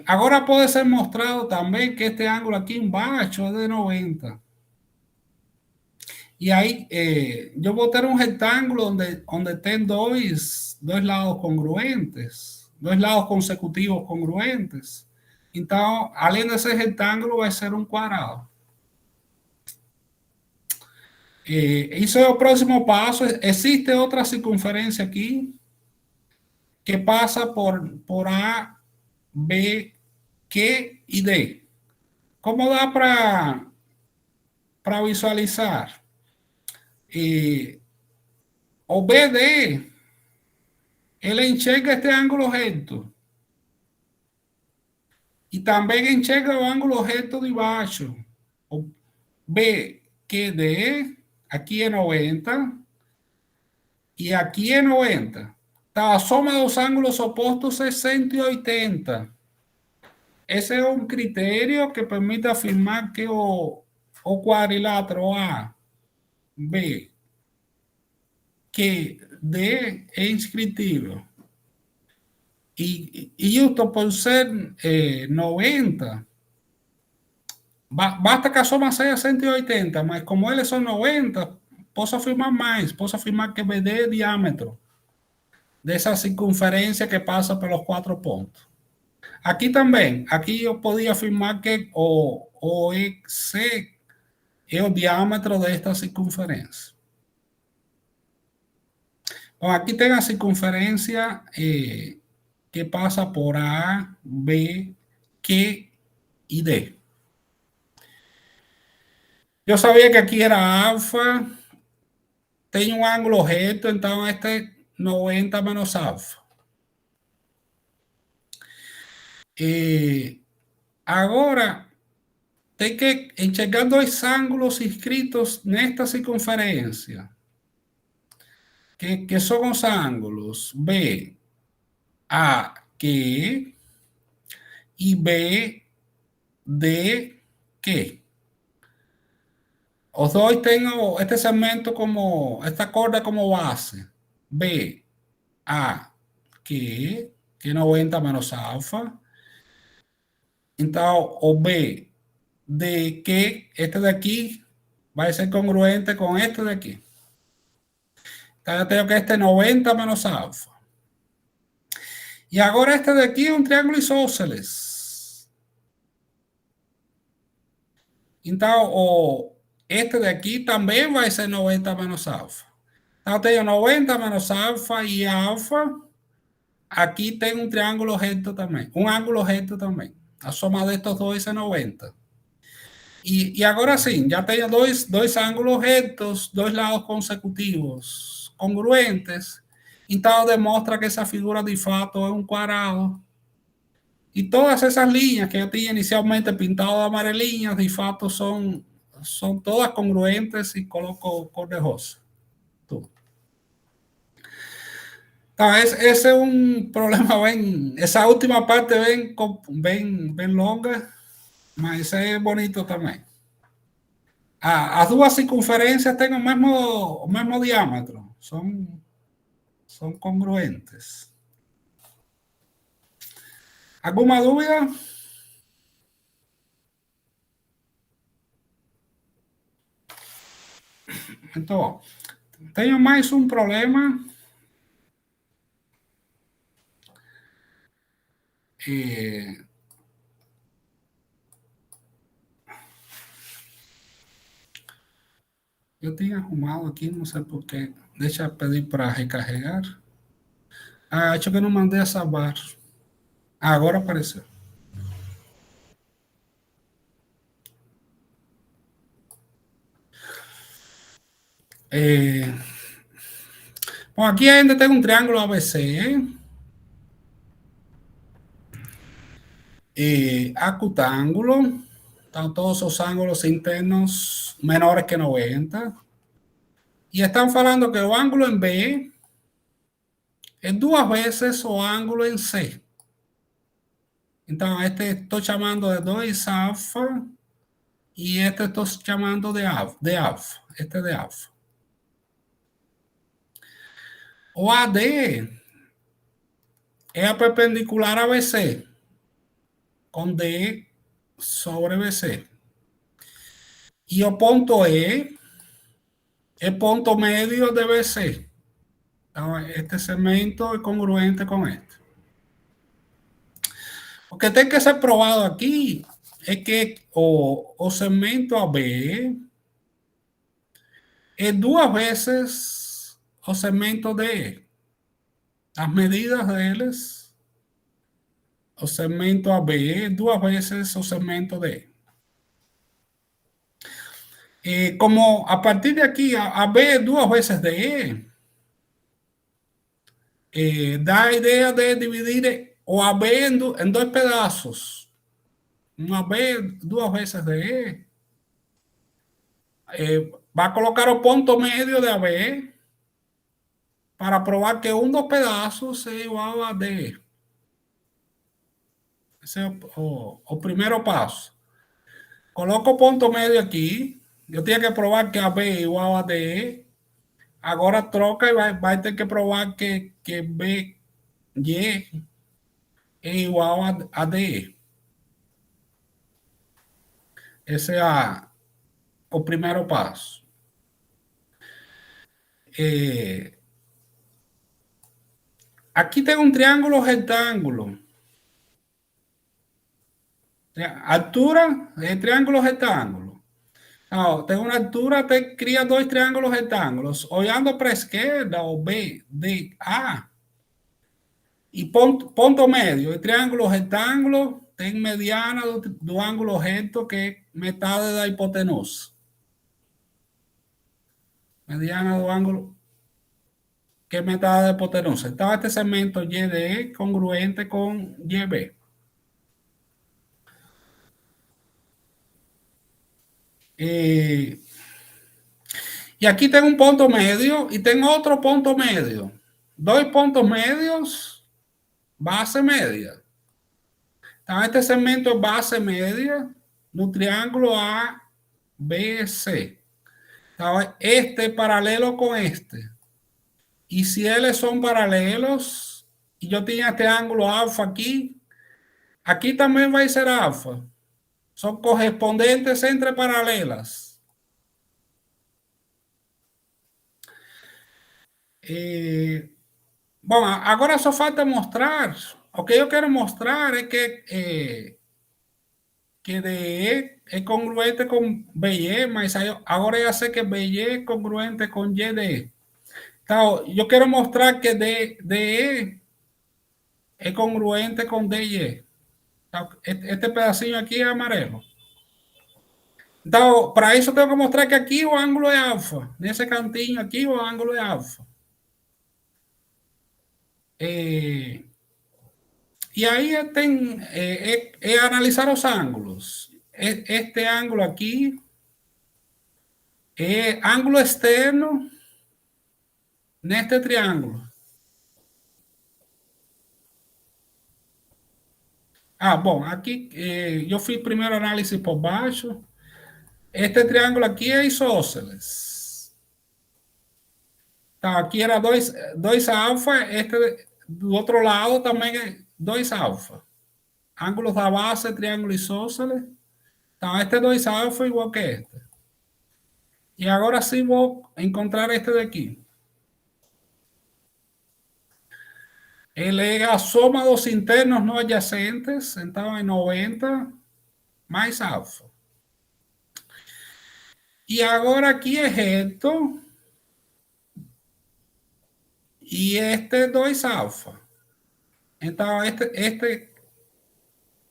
Agora pode ser mostrado também que este ângulo aqui embaixo é de 90. E aí, eu vou ter um retângulo onde tem dois lados congruentes, dois lados consecutivos congruentes. Então, além desse retângulo, vai ser um quadrado. Isso é o próximo passo. Existe outra circunferência aqui, que pasa por A, B, Q y D. ¿Cómo da para visualizar? O BD, él enxerga este ángulo recto. E também enxerga o ângulo reto de baixo. O BQD, aqui é 90 e aqui é 90. Então, a soma dos ângulos opostos é 180. Esse é um critério que permite afirmar que o quadrilátero A, B, Q, D é inscritível. E justo por ser 90, basta que a soma seja 180, mas como eles são 90, posso afirmar mais. Posso afirmar que BD é diâmetro dessa circunferência que passa pelos 4 pontos. Aqui também, aqui eu podia afirmar que o EC é o diâmetro desta circunferência. Bom, aqui tem a circunferência que passa por A, B, Q e D. Eu sabia que aqui era alfa, tem um ângulo reto, então este é 90 menos alfa. Agora, tem que enxergar dois ângulos inscritos nesta circunferência, que são os ângulos B, A, Q e B, D, Q. Os dois têm este segmento esta corda como base. B, A, Q, que é 90 menos alfa. Então, o B, D, Q, este daqui vai ser congruente com este daqui. Então, eu tenho que este é 90 menos alfa. E agora este daqui é um triângulo isósceles. Então, este daqui também vai ser 90 menos alfa. Então, eu tenho 90 menos alfa e alfa. Aqui tem um triângulo reto também. Um ângulo reto também. A soma destes dois é 90. E agora sim, já tenho dois ângulos retos, dois lados consecutivos, congruentes. Então, demonstra que essa figura de fato é um quadrado. E todas essas linhas que eu tinha inicialmente pintado de amarelinhas, de fato, são todas congruentes e coloco cor de rosa. Tudo. Então, esse é um problema bem... Essa última parte bem longa, mas é bonito também. As duas circunferências têm o mesmo diâmetro. São congruentes. Alguma dúvida? Então, tenho mais um problema. Eu tinha arrumado aqui, não sei porquê. Deixa eu pedir para recarregar. Acho que eu não mandei essa barra. Agora apareceu. Bom, aqui ainda tem um triângulo ABC. Acutângulo. Então, todos os ângulos internos menores que 90. E estão falando que o ângulo em B é 2 vezes o ângulo em C. Então, este estou chamando de 2 alfa e este estou chamando de alfa. Este é de alfa. O AD é a perpendicular a BC, com D sobre BC. E o ponto E é ponto médio de BC. Então, este segmento é congruente com este. O que tem que ser provado aqui é que o segmento AB é 2 vezes o segmento DE. Las medidas deles, o segmento AB, duas vezes o segmento D. Como a partir de aquí, AB duas veces DE, dá a ideia de dividir o AB em dois pedaços. Um AB duas vezes DE. Vai colocar o ponto médio de AB para provar que um dos pedaços é igual a D. Esse é o primeiro passo. Coloco o ponto médio aqui. Eu tinha que provar que AB é igual a D. Agora troca e vai ter que provar que BY é igual a DE. Esse é o primeiro passo. Aqui tem um triângulo retângulo. Altura é triângulo retângulo. Tem uma altura, cria dois triângulos retângulos. Olhando para a esquerda, o B, D, A, e ponto médio. O triângulo retângulo tem mediana do ângulo reto, que é metade da hipotenusa. Mediana do ângulo, que é metade da hipotenusa. Então, este segmento YDE é congruente com YB. E aqui tem um ponto médio e tem outro ponto médio. Dois pontos médios, base média. Então, este segmento é base média no triângulo ABC. Então, este é paralelo com este. E se eles são paralelos, e eu tinha este ângulo alfa aqui, aqui também vai ser alfa. São correspondentes entre paralelas. Bom, agora só falta mostrar. O que eu quero mostrar é que DE é congruente com BY, mas agora eu sei que BY é congruente com YD. Então, eu quero mostrar que DE é congruente com DY. Então, este pedacinho aqui é amarelo. Então, para isso eu tenho que mostrar que aqui o ângulo é alfa. Nesse cantinho aqui o ângulo é alfa. E aí tem analisar os ângulos. Este ângulo aqui é ângulo externo neste triângulo. Bom, aqui eu fiz primeiro análise por baixo. Este triângulo aqui é isósceles. Então, aqui era 2 alfa, este do outro lado também é 2 alfa. Ângulos da base, triângulo isósceles. Então, este é 2 alfa igual que este. E agora sim vou encontrar este daqui. Ele é a soma dos internos não adjacentes, então é 90 mais alfa. E agora aqui é reto. E este é 2 alfa. Então, este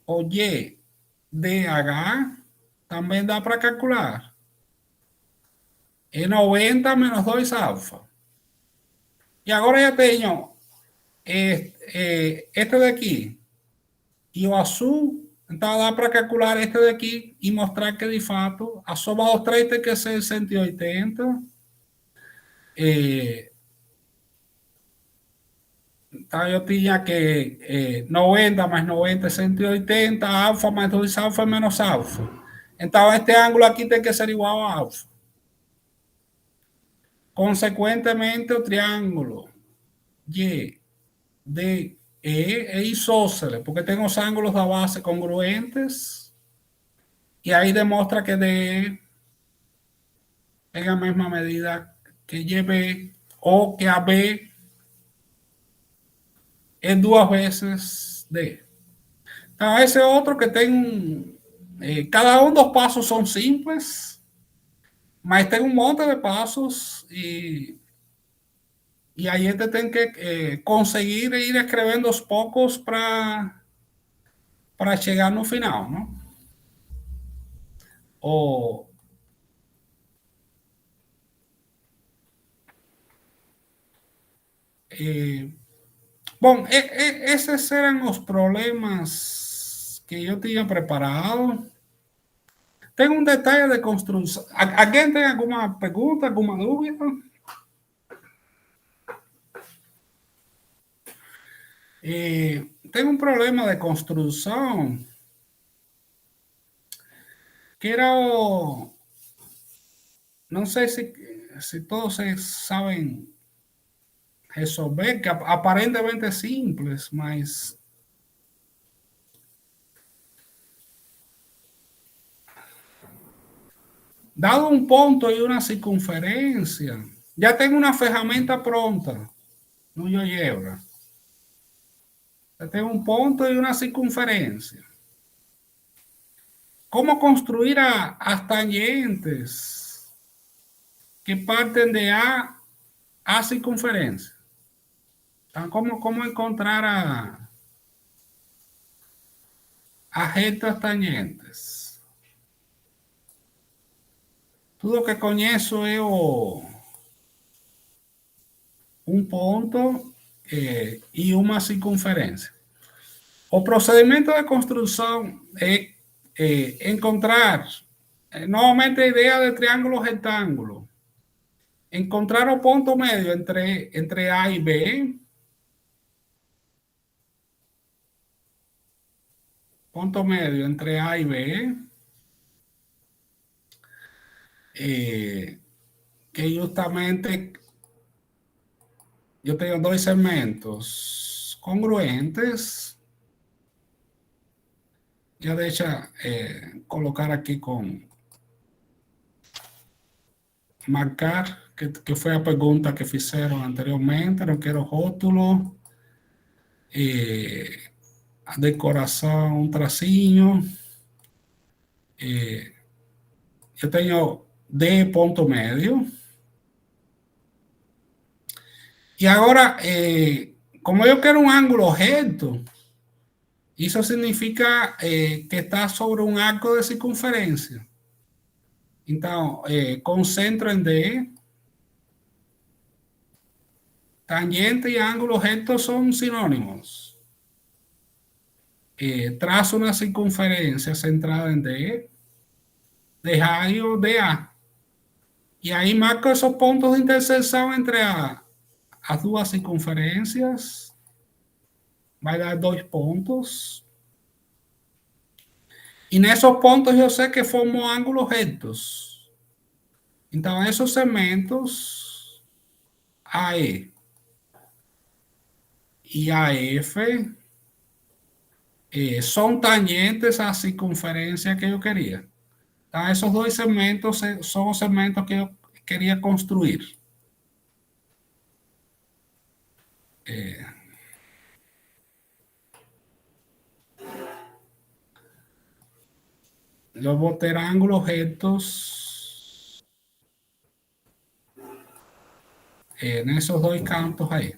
o YDH também dá para calcular. É 90 menos 2 alfa. E agora já tenho este daqui e o azul. Então, dá para calcular este daqui e mostrar que, de fato, a soma dos três tem que ser 180. Então, eu tinha que 90 mais 90 é 180, alfa mais 2 alfa menos alfa. Então, este ângulo aqui tem que ser igual a alfa. Consequentemente, o triângulo YDE é isósceles, porque tem os ângulos da base congruentes, e aí demonstra que DE tem a mesma medida que YB, ou que AB é 2 vezes D. Então, esse é outro que tem... cada um dos passos são simples, mas tem um monte de passos e y aí te tem que conseguir ir escrevendo aos poucos para chegar no final, não? O, bom, esses eram os problemas que eu tinha preparado. Tem um detalhe de construção. Alguém tem alguma pergunta, alguma dúvida? Tem um problema de construção que era o... Não sei se todos sabem resolver, que aparentemente é simples, mas dado um ponto e uma circunferência, já tem uma ferramenta pronta no GeoGebra. Já tem um ponto e uma circunferência. Como construir as tangentes que partem de a circunferência? Então, como encontrar as retas tangentes? Tudo que conheço é um ponto e uma circunferência. O procedimento de construção é encontrar, novamente a ideia de triângulo retângulo, encontrar o ponto médio entre A e B, ponto médio entre A e B, que justamente eu tenho dois segmentos congruentes. Já deixa colocar aqui com marcar, que foi a pergunta que fizeram anteriormente. Não quero rótulo, a decoração, um tracinho. Eu tenho D ponto médio. E agora, como eu quero um ângulo reto, isso significa que está sobre um arco de circunferência. Então, concentro em D. Tangente e ângulo reto são sinônimos. Traço uma circunferência centrada em D, de raio DA. E aí marco esses pontos de interseção entre as duas circunferências. Vai dar 2 pontos. E nesses pontos eu sei que formam ângulos retos. Então, esses segmentos AE e AF são tangentes à circunferência que eu queria. Então, esses dois segmentos são os segmentos que eu queria construir. Eu vou ter ângulos retos nesses dois cantos aí.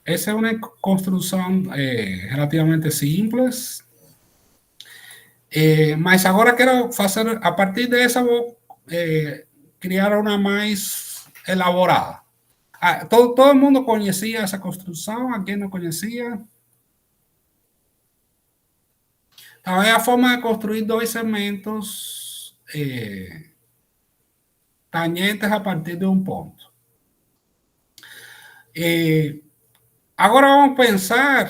Essa é uma construção relativamente simples, mas agora quero fazer, a partir dessa, vou criar uma mais elaborada. Todo mundo conhecia essa construção? Alguém não conhecia? Então, é a forma de construir dois segmentos tangentes a partir de um ponto. Agora vamos pensar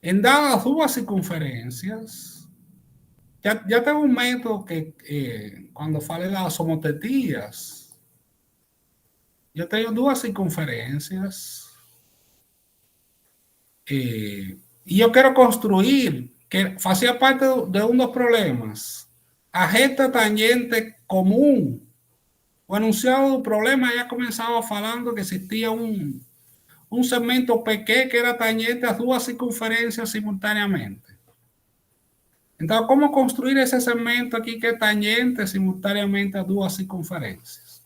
em dadas duas circunferências. Já tem um método que, quando falei das homotetias, eu tenho duas circunferências e eu quero construir, que fazia parte de um dos problemas, a reta tangente comum. O enunciado do problema já começava falando que existia um segmento PQ que era tangente às duas circunferências simultaneamente. Entonces, ¿cómo construir ese segmento aquí que es tangente simultáneamente a dos circunferencias?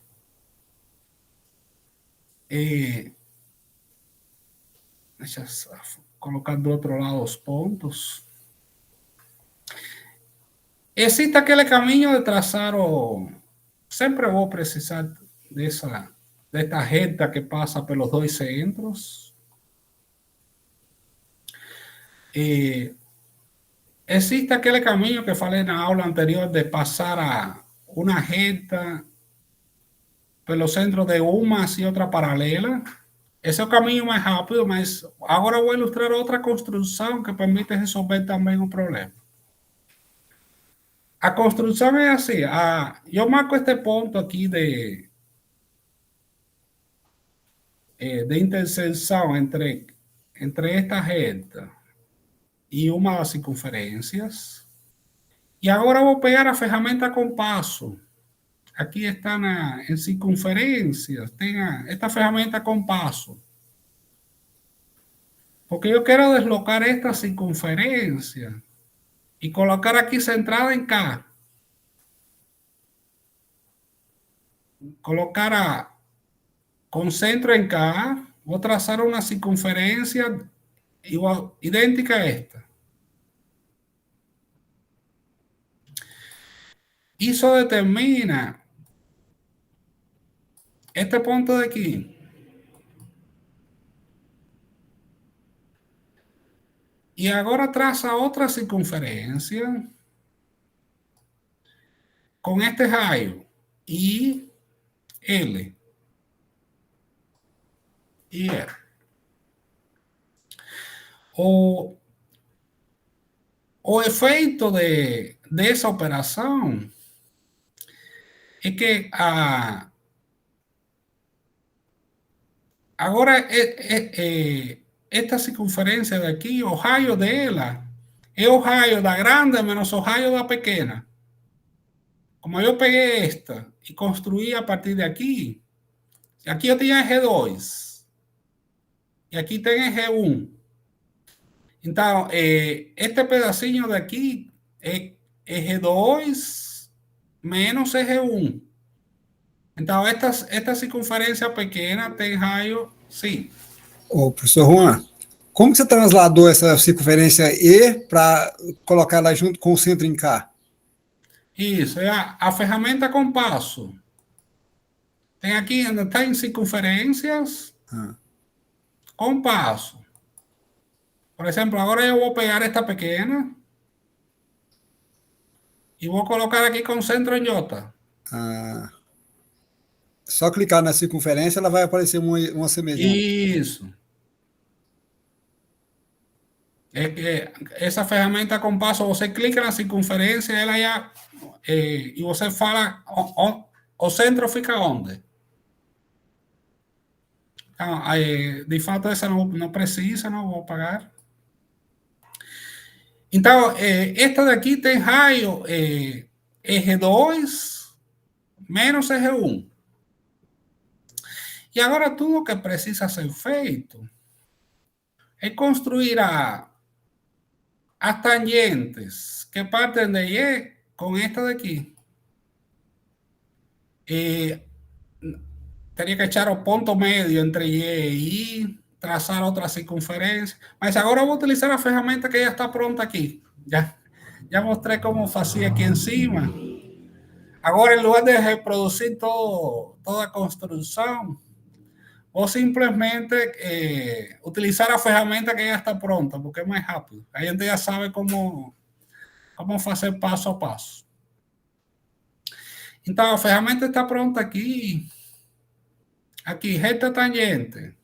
Deixa eu colocar do outro lado os pontos. Existe aquele caminho de trazar sempre vou precisar desta reta que passa pelos dois centros. Existe aquele caminho que falei na aula anterior de passar uma reta pelo centro de uma e outra paralela. Esse é o caminho mais rápido, mas agora vou ilustrar outra construção que permite resolver também o problema. A construção é assim, eu marco este ponto aqui de interseção entre esta reta e uma das circunferências. E agora vou pegar a ferramenta compasso. Aqui está em circunferências, tem esta ferramenta compasso. Porque eu quero deslocar esta circunferência e colocar aqui centrada em K. Colocar com centro em K, vou traçar uma circunferência igual, idêntica a esta. Isso determina este ponto de aqui. E agora traça outra circunferência com este raio I, L. E R. O efeito dessa operação é que agora esta circunferência daqui, o raio dela, é o raio da grande menos o raio da pequena. Como eu peguei esta e construí a partir de aqui eu tinha G2 e aqui tem G1. Então, este pedacinho daqui é G2 menos G1. Então, esta circunferência pequena tem raio, sim. Ô, professor Juan, como que você transladou essa circunferência E para colocar ela junto com o centro em K? Isso, é a ferramenta compasso. Tem aqui, ainda está em circunferências, compasso. Por exemplo, agora eu vou pegar esta pequena e vou colocar aqui com centro em J. Só clicar na circunferência, ela vai aparecer uma semelhança. Isso. É que essa ferramenta compasso, você clica na circunferência, ela já e você fala o centro fica onde? Então, de fato, essa não precisa, não vou apagar. Então, esta daqui tem raio G2 menos G1. E agora tudo que precisa ser feito é construir as tangentes que partem de E com esta daqui. Teria que echar o ponto médio entre E e I, trazar outra circunferência. Mas agora eu vou utilizar a ferramenta que já está pronta aqui. Já mostrei como fazia aqui em cima. Agora, em lugar de reproduzir toda a construção, vou simplesmente utilizar a ferramenta que já está pronta, porque é mais rápido. A gente já sabe como fazer passo a passo. Então, a ferramenta está pronta aqui. Aqui, reta tangente.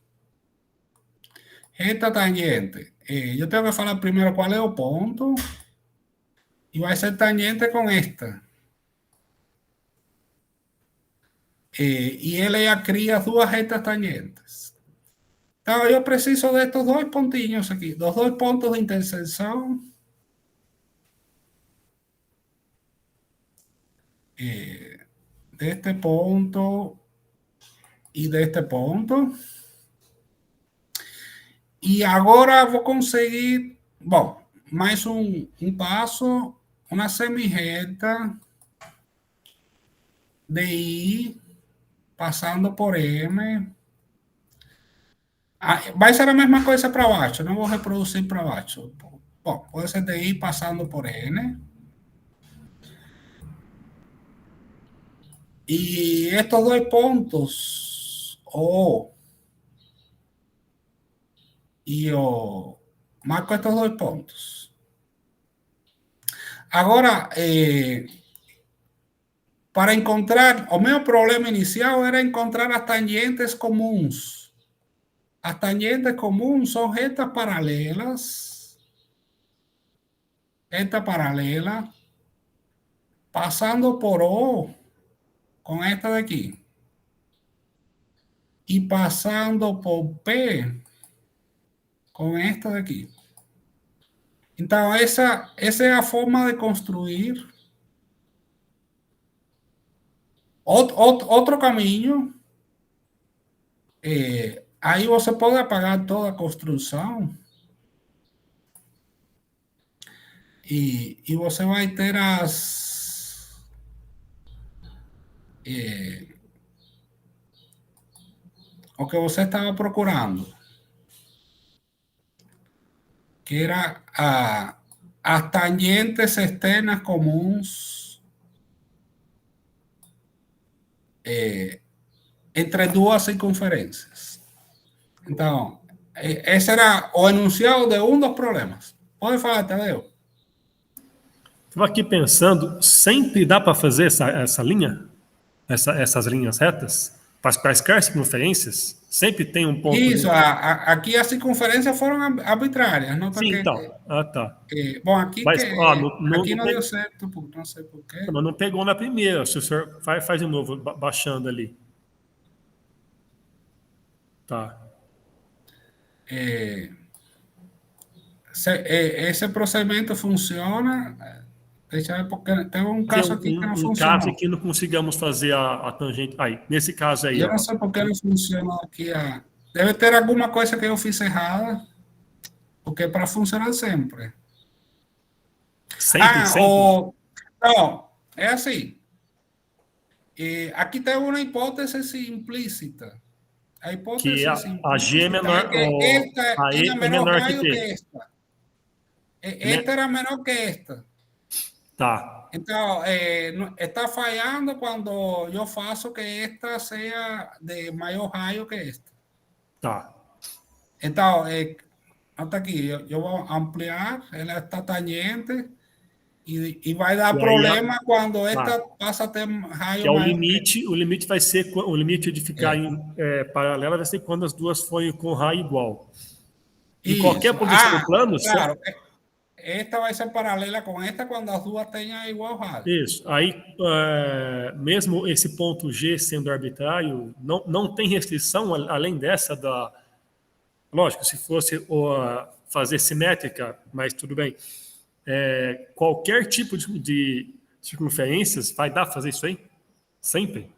Reta tangente. Eu tenho que falar primeiro qual é o ponto. E vai ser tangente com esta. E ele já cria duas retas tangentes. Então, eu preciso destes dois pontinhos aqui, dos dois pontos de interseção. Deste ponto e deste ponto. E agora vou conseguir... Bom, mais um passo, uma semirreta de I passando por M. Vai ser a mesma coisa para baixo, não vou reproduzir para baixo. Bom, pode ser de I passando por N. Y estos dos pontos, O y O, marco estos dos pontos. Agora, para encontrar, o meu problema inicial era encontrar as tangentes comuns. As tangentes comuns são retas paralelas, reta paralela, passando por O, com esta daqui, e passando por P, com esta daqui. Então, essa é a forma de construir. Outro caminho, aí você pode apagar toda a construção e você vai ter o que você estava procurando, que era as tangentes externas comuns entre duas circunferências. Então, esse era o enunciado de um dos problemas. Pode falar, Tadeu. Estou aqui pensando, sempre dá para fazer essa linha? Essas linhas retas? Para quaisquer circunferências? Sempre tem um ponto... Isso, aqui as circunferências foram arbitrárias. Não? Sim, então. Tá. Bom, aqui, Mas, aqui não deu certo, não sei por quê. Mas não pegou na primeira. Se o senhor faz de novo, baixando ali. Tá. Esse procedimento funciona. Deixa eu ver, porque tem um caso aqui que não funciona. Um caso que não consigamos fazer a tangente. Aí, nesse caso aí. Eu não sei por que não funciona aqui. Deve ter alguma coisa que eu fiz errada, porque é para funcionar sempre. Sempre? Não, é assim. Aqui tem uma hipótese implícita. A hipótese que a G é menor, esta a E tinha é menor raio que que esta. Esta era menor que esta. Tá. Então, está falhando quando eu faço que esta seja de maior raio que esta. Tá. Então, até aqui, eu vou ampliar esta tangente e vai dar problema quando esta passa a ter raio que é o maior. limite vai ser, o limite de ficar em paralela vai ser quando as duas forem com raio igual. Em qualquer posição do plano... Claro, esta vai ser paralela com esta quando as duas tenham igual raio. Isso. Aí, mesmo esse ponto G sendo arbitrário, não tem restrição além dessa da... Lógico, se fosse fazer simétrica, mas tudo bem. Qualquer tipo de circunferências vai dar para fazer isso aí? Sempre?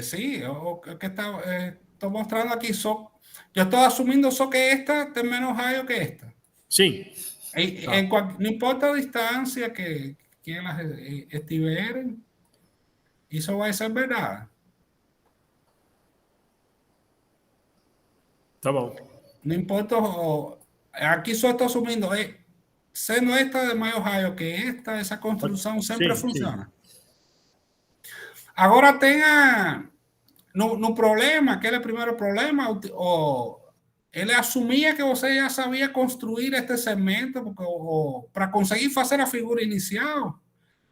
Sim, o que estou mostrando aqui só... Eu estou assumindo só que esta tem menos raio que esta. Sim. No importa a distância que elas estiverem, isso vai ser verdade. Tá bom. No importa, aqui só estou assumindo, sendo esta de maior raio que esta, essa construção sempre funciona. Sim. Agora tem no problema, aquele primeiro problema, ele assumia que você já sabia construir este segmento, porque para conseguir fazer a figura inicial,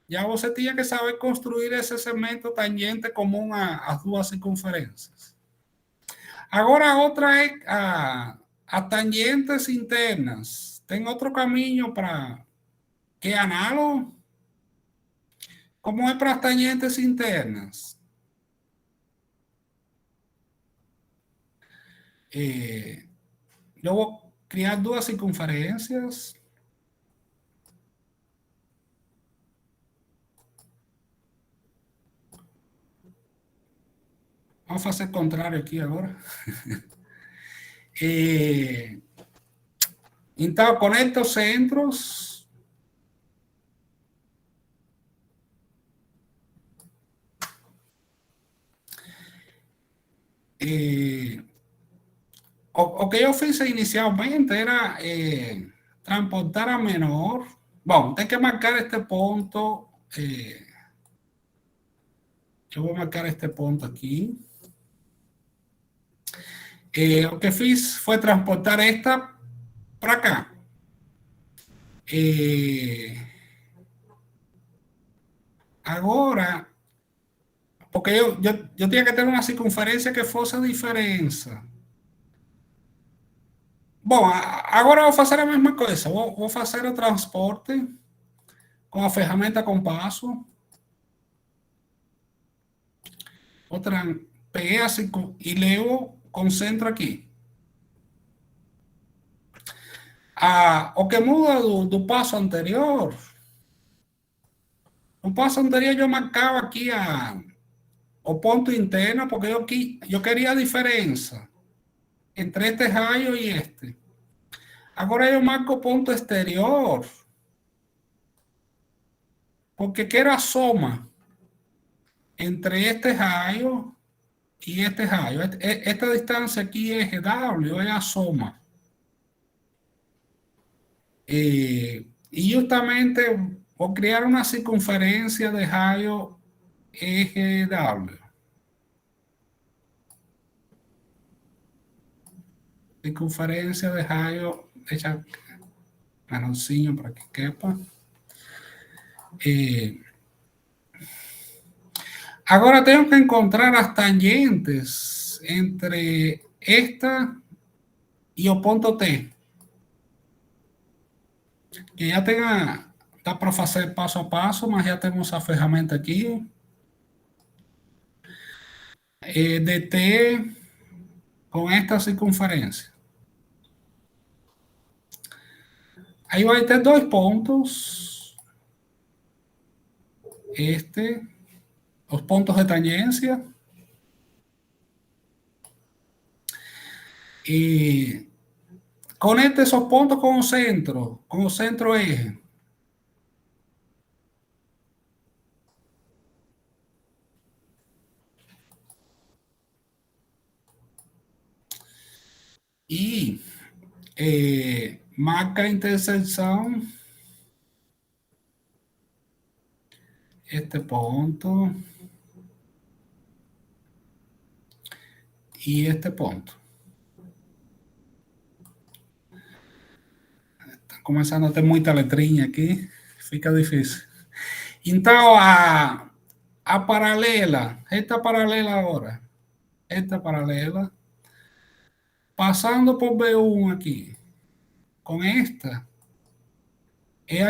já você tinha que saber construir esse segmento tangente comum às duas circunferências. Agora, a outra é as tangentes internas. Tem outro caminho que é análogo. Como é para as tangentes internas? Eu vou criar duas circunferências. Vamos fazer o contrário aqui agora. Então, conecta os centros. O que eu fiz inicialmente era transportar a menor. Bom, tem que marcar este ponto. Eu vou marcar este ponto aqui. O que fiz foi transportar esta para cá. Agora, porque eu tinha que ter uma circunferência que fosse a diferença. Bom, agora eu vou fazer a mesma coisa. Vou fazer o transporte com a ferramenta compasso. Peguei assim e levo, concentro aqui. O que muda do passo anterior, no passo anterior eu marcava aqui o ponto interno, porque eu queria a diferença entre este raio e este. Agora eu marco o ponto exterior, porque quero a soma entre este raio e este raio. Esta distância aqui é W, é a soma. E justamente vou criar uma circunferência de raio eje W. Circunferência de raio, deixa menorzinho para que quepa. Agora tenho que encontrar as tangentes entre esta e o ponto T. Que já dá para fazer passo a passo, mas já temos a ferramenta aqui. dt com esta circunferência. Aí vai ter dois pontos. Os pontos de tangência. E conecte esos pontos com o centro eje. E marca a intersecção, este ponto e este ponto. Está começando a ter muita letrinha aqui, fica difícil. Então, a paralela, esta paralela agora, esta paralela, passando por B1 aqui, com esta, é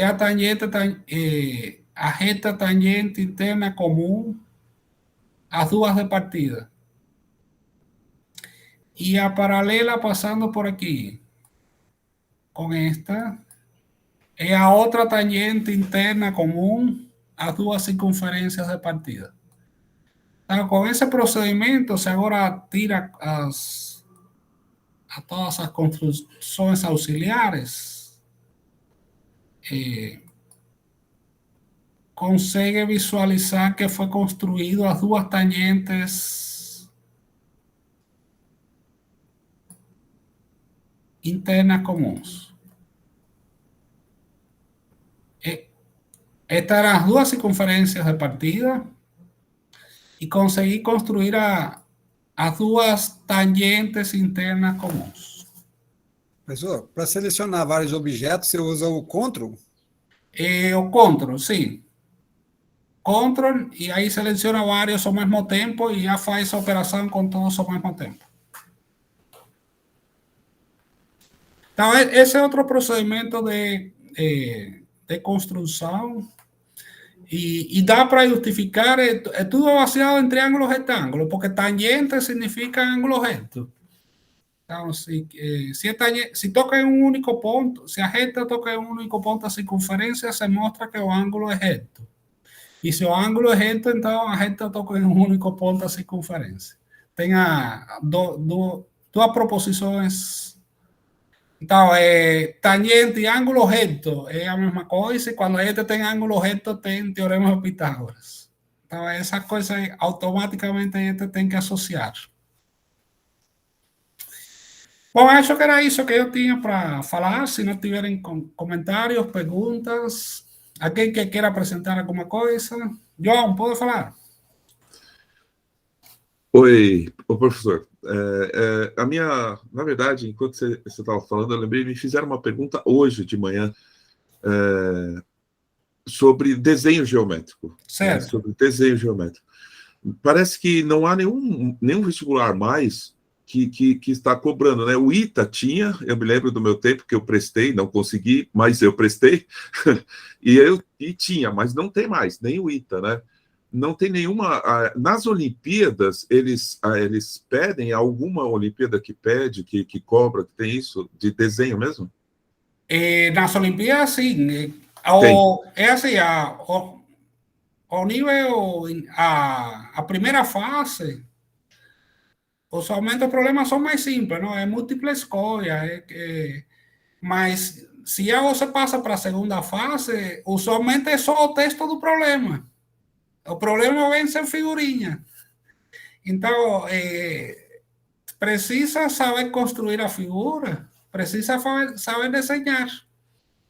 a tangente, a reta tangente interna comum às duas de partida. E a paralela passando por aqui, com esta, é a outra tangente interna comum às duas circunferências de partida. Então, com esse procedimento, você agora tira todas as construções auxiliares, consegue visualizar que foi construído as duas tangentes internas comuns. Estas eram as duas circunferências de partida e consegui construir as duas tangentes internas comuns. Professor, para selecionar vários objetos, você usa o Ctrl? O Ctrl, sim. Ctrl, e aí seleciona vários ao mesmo tempo e já faz a operação com todos ao mesmo tempo. Então, esse é outro procedimento de construção. E dá para justificar, é tudo baseado em triângulo retângulo, porque tangente significa ângulo reto. Então, se toca em um único ponto, se a reta toca em um único ponto, a circunferência se mostra que o ângulo é reto. E se o ângulo é reto, então a reta toca em um único ponto, a circunferência. Tem duas proposições Então, tangente e ângulo reto é a mesma coisa, e quando a gente tem ângulo reto, tem teorema de Pitágoras. Então, essa coisa automaticamente a gente tem que associar. Bom, acho que era isso que eu tinha para falar. Se não tiverem comentários, perguntas, alguém que queira apresentar alguma coisa. João, pode falar? Oi, ô professor. Na verdade, enquanto você estava falando, eu lembrei, me fizeram uma pergunta hoje de manhã sobre desenho geométrico. Certo. Sobre desenho geométrico. Parece que não há nenhum vestibular mais que está cobrando, né? O ITA tinha, eu me lembro do meu tempo que eu prestei, não consegui, mas eu prestei, e tinha, mas não tem mais, nem o ITA, né? Não tem nenhuma. Nas Olimpíadas, eles pedem, alguma Olimpíada que pede, que cobra, que tem isso, de desenho mesmo? Nas Olimpíadas, sim. É assim, o nível, a primeira fase, usualmente os problemas são mais simples, não? É múltipla escolha. Mas se já você passa para a segunda fase, usualmente é só o texto do problema. O problema vem sem figurinha. Então, precisa saber construir a figura, precisa saber desenhar.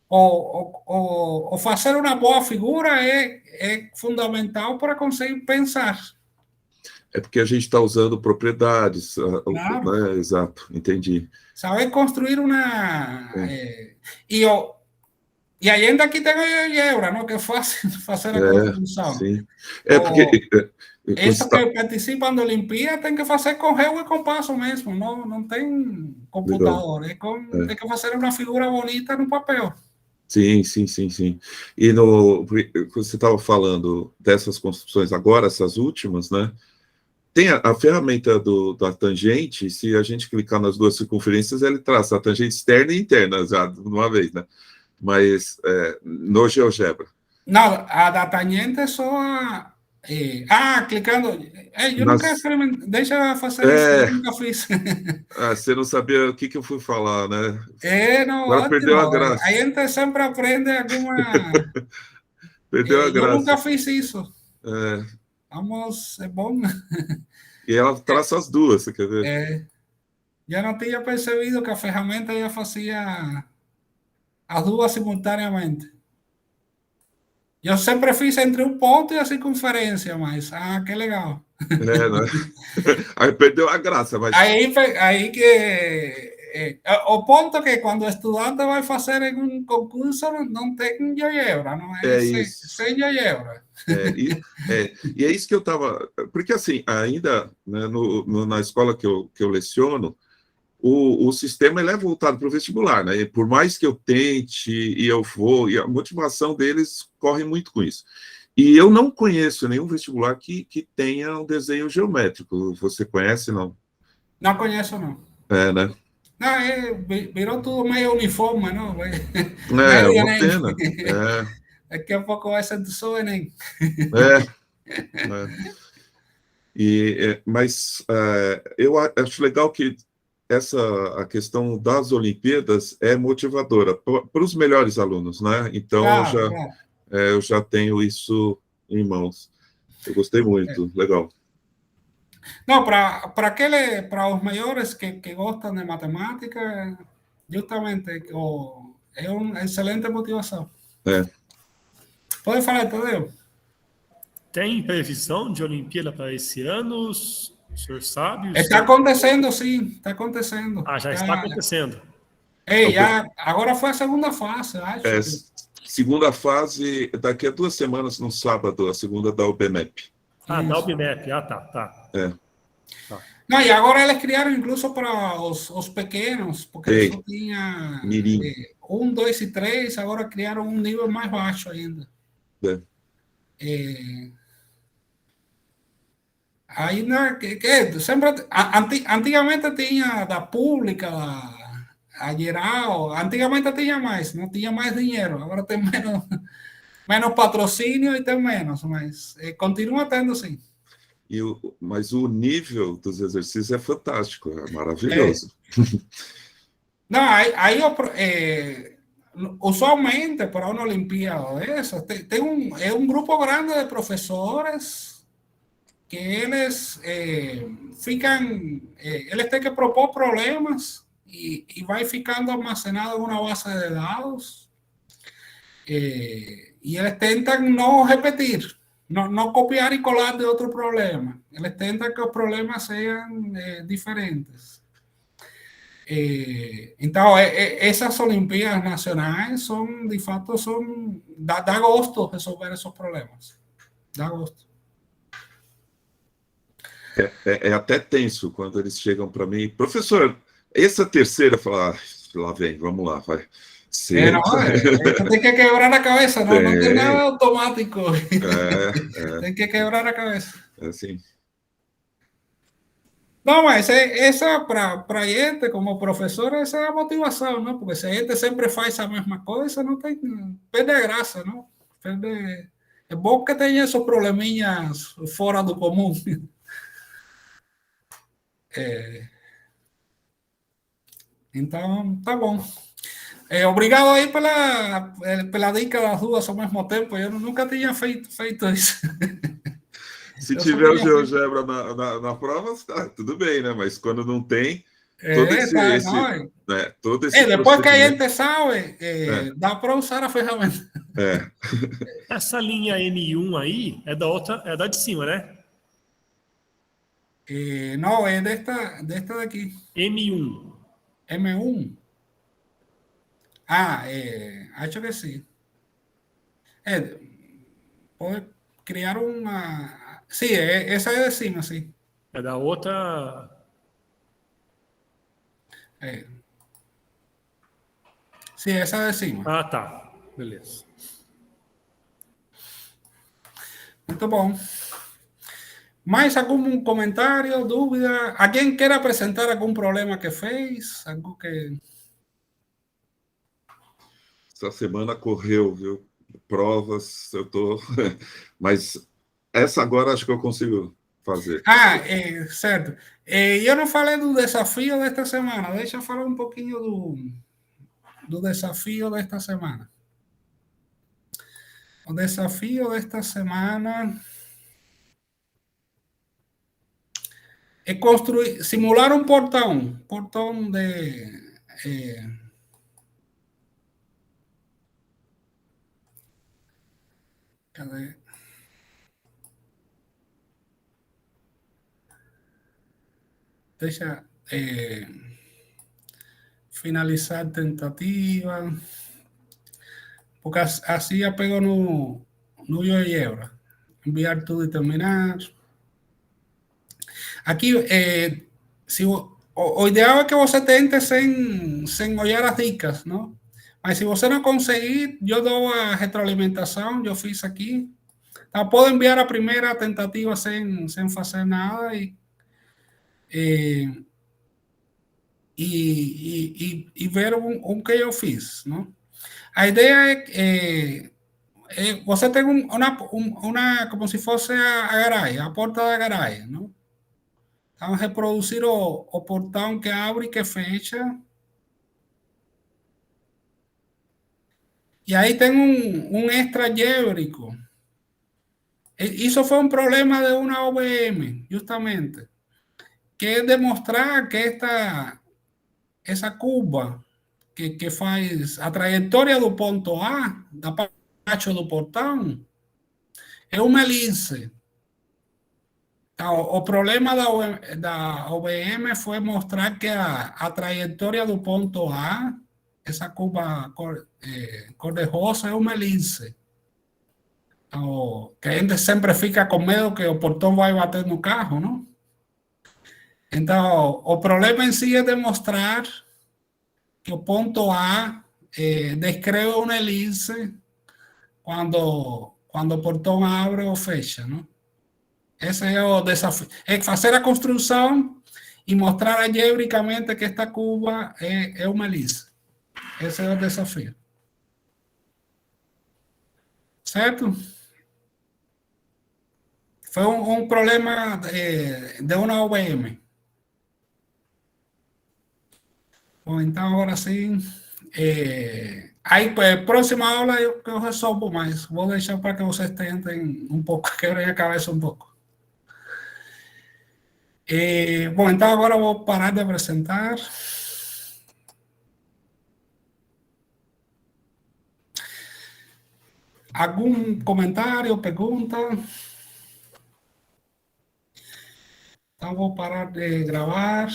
Ou fazer uma boa figura é fundamental para conseguir pensar. É porque a gente está usando propriedades. Claro. Né? Exato, entendi. Saber construir uma... E ainda aqui tem a GeoGebra, não? Que é fácil fazer a construção. Sim. Porque... Isso que participam da Olimpíada tem que fazer com régua e compasso mesmo, não tem computador. Tem que fazer uma figura bonita no papel. Sim. E você estava falando dessas construções agora, essas últimas, né? Tem a ferramenta da tangente, se a gente clicar nas duas circunferências, ele traça a tangente externa e interna já de uma vez, né? Mas no GeoGebra. Não, a da tangente é só clicando. Eu nunca experimentei. Deixa eu fazer isso, eu nunca fiz. Você não sabia o que eu fui falar, né? Não, agora ótimo. Perdeu a graça. A gente sempre aprende alguma... Perdeu a graça. Eu nunca fiz isso. Vamos, é bom. E ela traça as duas, você quer ver? Já não tinha percebido que a ferramenta já fazia as duas simultaneamente. Eu sempre fiz entre um ponto e a circunferência, mas que legal. Né? Aí perdeu a graça. Mas... Aí que... o ponto que quando o estudante vai fazer em um concurso não tem GeoGebra, não é isso. Sem GeoGebra. E é isso que eu estava... Porque, assim, ainda né, na escola que eu leciono, o sistema ele é voltado para o vestibular, né? E por mais que eu tente e eu vou, e a motivação deles corre muito com isso. E eu não conheço nenhum vestibular que tenha um desenho geométrico. Você conhece, não? Não conheço, não. Né? Não, virou tudo meio uniforme, não? Uma pena. Daqui a pouco vai ser só o Enem. Mas eu acho legal que a questão das Olimpíadas é motivadora para os melhores alunos, né? Então, claro. Eu já tenho isso em mãos. Eu gostei muito, legal. Não, para os maiores que gostam de matemática, justamente é uma excelente motivação. Pode falar, Tadeu. Tem previsão de Olimpíada para esse ano? O senhor sabe? Está acontecendo, sim. Está acontecendo. Já está acontecendo. Agora foi a segunda fase, acho. Segunda fase, daqui a 2 semanas, no sábado, a segunda da UBMEP. Da UBMEP. Tá. Não, e agora eles criaram incluso para os pequenos, porque só tinha 1, 2 e 3, agora criaram um nível mais baixo ainda. Ainda sempre antigamente tinha da pública, a geral, antigamente tinha mais, não tinha mais dinheiro, agora tem menos patrocínio e tem menos, mas continua tendo sim. Mas o nível dos exercícios é fantástico, é maravilhoso. No, usualmente para una Olimpiada de eso, es un grupo grande de profesores que eles eles têm que propor problemas e vai ficando armazenado em uma base de dados e eles tentam não repetir, não copiar e colar de outro problema. Eles tentam que os problemas sejam diferentes. Então, essas Olimpíadas Nacionais são, de fato, dá gosto resolver esses problemas. Dá gosto. É até tenso quando eles chegam para mim, professor, essa terceira, fala, lá vem, vamos lá, vai. Tem que quebrar a cabeça, não tem nada automático. Tem que quebrar a cabeça. É assim. Não, mas essa para a gente, como professor, essa é a motivação, não? Porque se a gente sempre faz a mesma coisa, não tem, perde a graça, não? É bom que tenha esses probleminhas fora do comum. Então, tá bom. Obrigado aí pela dica das duas ao mesmo tempo. Eu nunca tinha feito isso. Se tiver o GeoGebra na prova, tá, tudo bem, né? Mas quando não tem, todo esse depois que a gente sabe, dá para usar a ferramenta. Essa linha M1 aí é da outra, é da de cima, né? Não, é desta daqui. M1. M1. Acho que sim. Pode criar uma... Sim, essa é de cima, sim. É da outra... Sim, essa é de cima. Ah, tá. Beleza. Muito bom. Mais algum comentário, dúvida? Alguém quer apresentar algum problema que fez? Algo que... Essa semana correu, viu? Provas, eu tô... Mas essa agora acho que eu consigo fazer. Certo. Eu não falei do desafio desta semana. Deixa eu falar um pouquinho do desafio desta semana. O desafio desta semana é simular um portão de... cadê? Deixa finalizar tentativa, porque assim já pego no GeoGebra. Enviar tudo e terminar. Aqui, o ideal é que você tente sem olhar as dicas, não? Mas se você não conseguir, eu dou a retroalimentação, eu fiz aqui. Então, pode enviar a primeira tentativa sem fazer nada e ver o que eu fiz, não? A ideia você tem uma como se fosse a garagem, a porta da garagem, não? Então, reproduzir o portão que abre e que fecha. E aí tem um extra algébrico. Isso foi um problema de uma OVM, justamente, que é demonstrar que essa curva que faz a trajetória do ponto A, da parte do portão, é uma elipse. Então, o problema da OVM foi mostrar que a trajetória do ponto A, essa curva cor-de-rosa, é uma elipse. Então, que a gente sempre fica com medo que o portão vai bater no carro, não? Então, o problema em si é demonstrar que o ponto A descreve uma elipse quando o portão abre ou fecha, não? Esse é o desafio. É fazer a construção e mostrar algebricamente que esta curva é uma elipse. Esse é o desafio. Certo? Foi um problema de uma OVM. Bom, então agora sim. Aí, próxima aula eu resolvo mais. Vou deixar para que vocês tentem um pouco, quebrem a cabeça um pouco. Bom, então agora eu vou parar de apresentar. Algum comentário, pergunta? Então vou parar de gravar.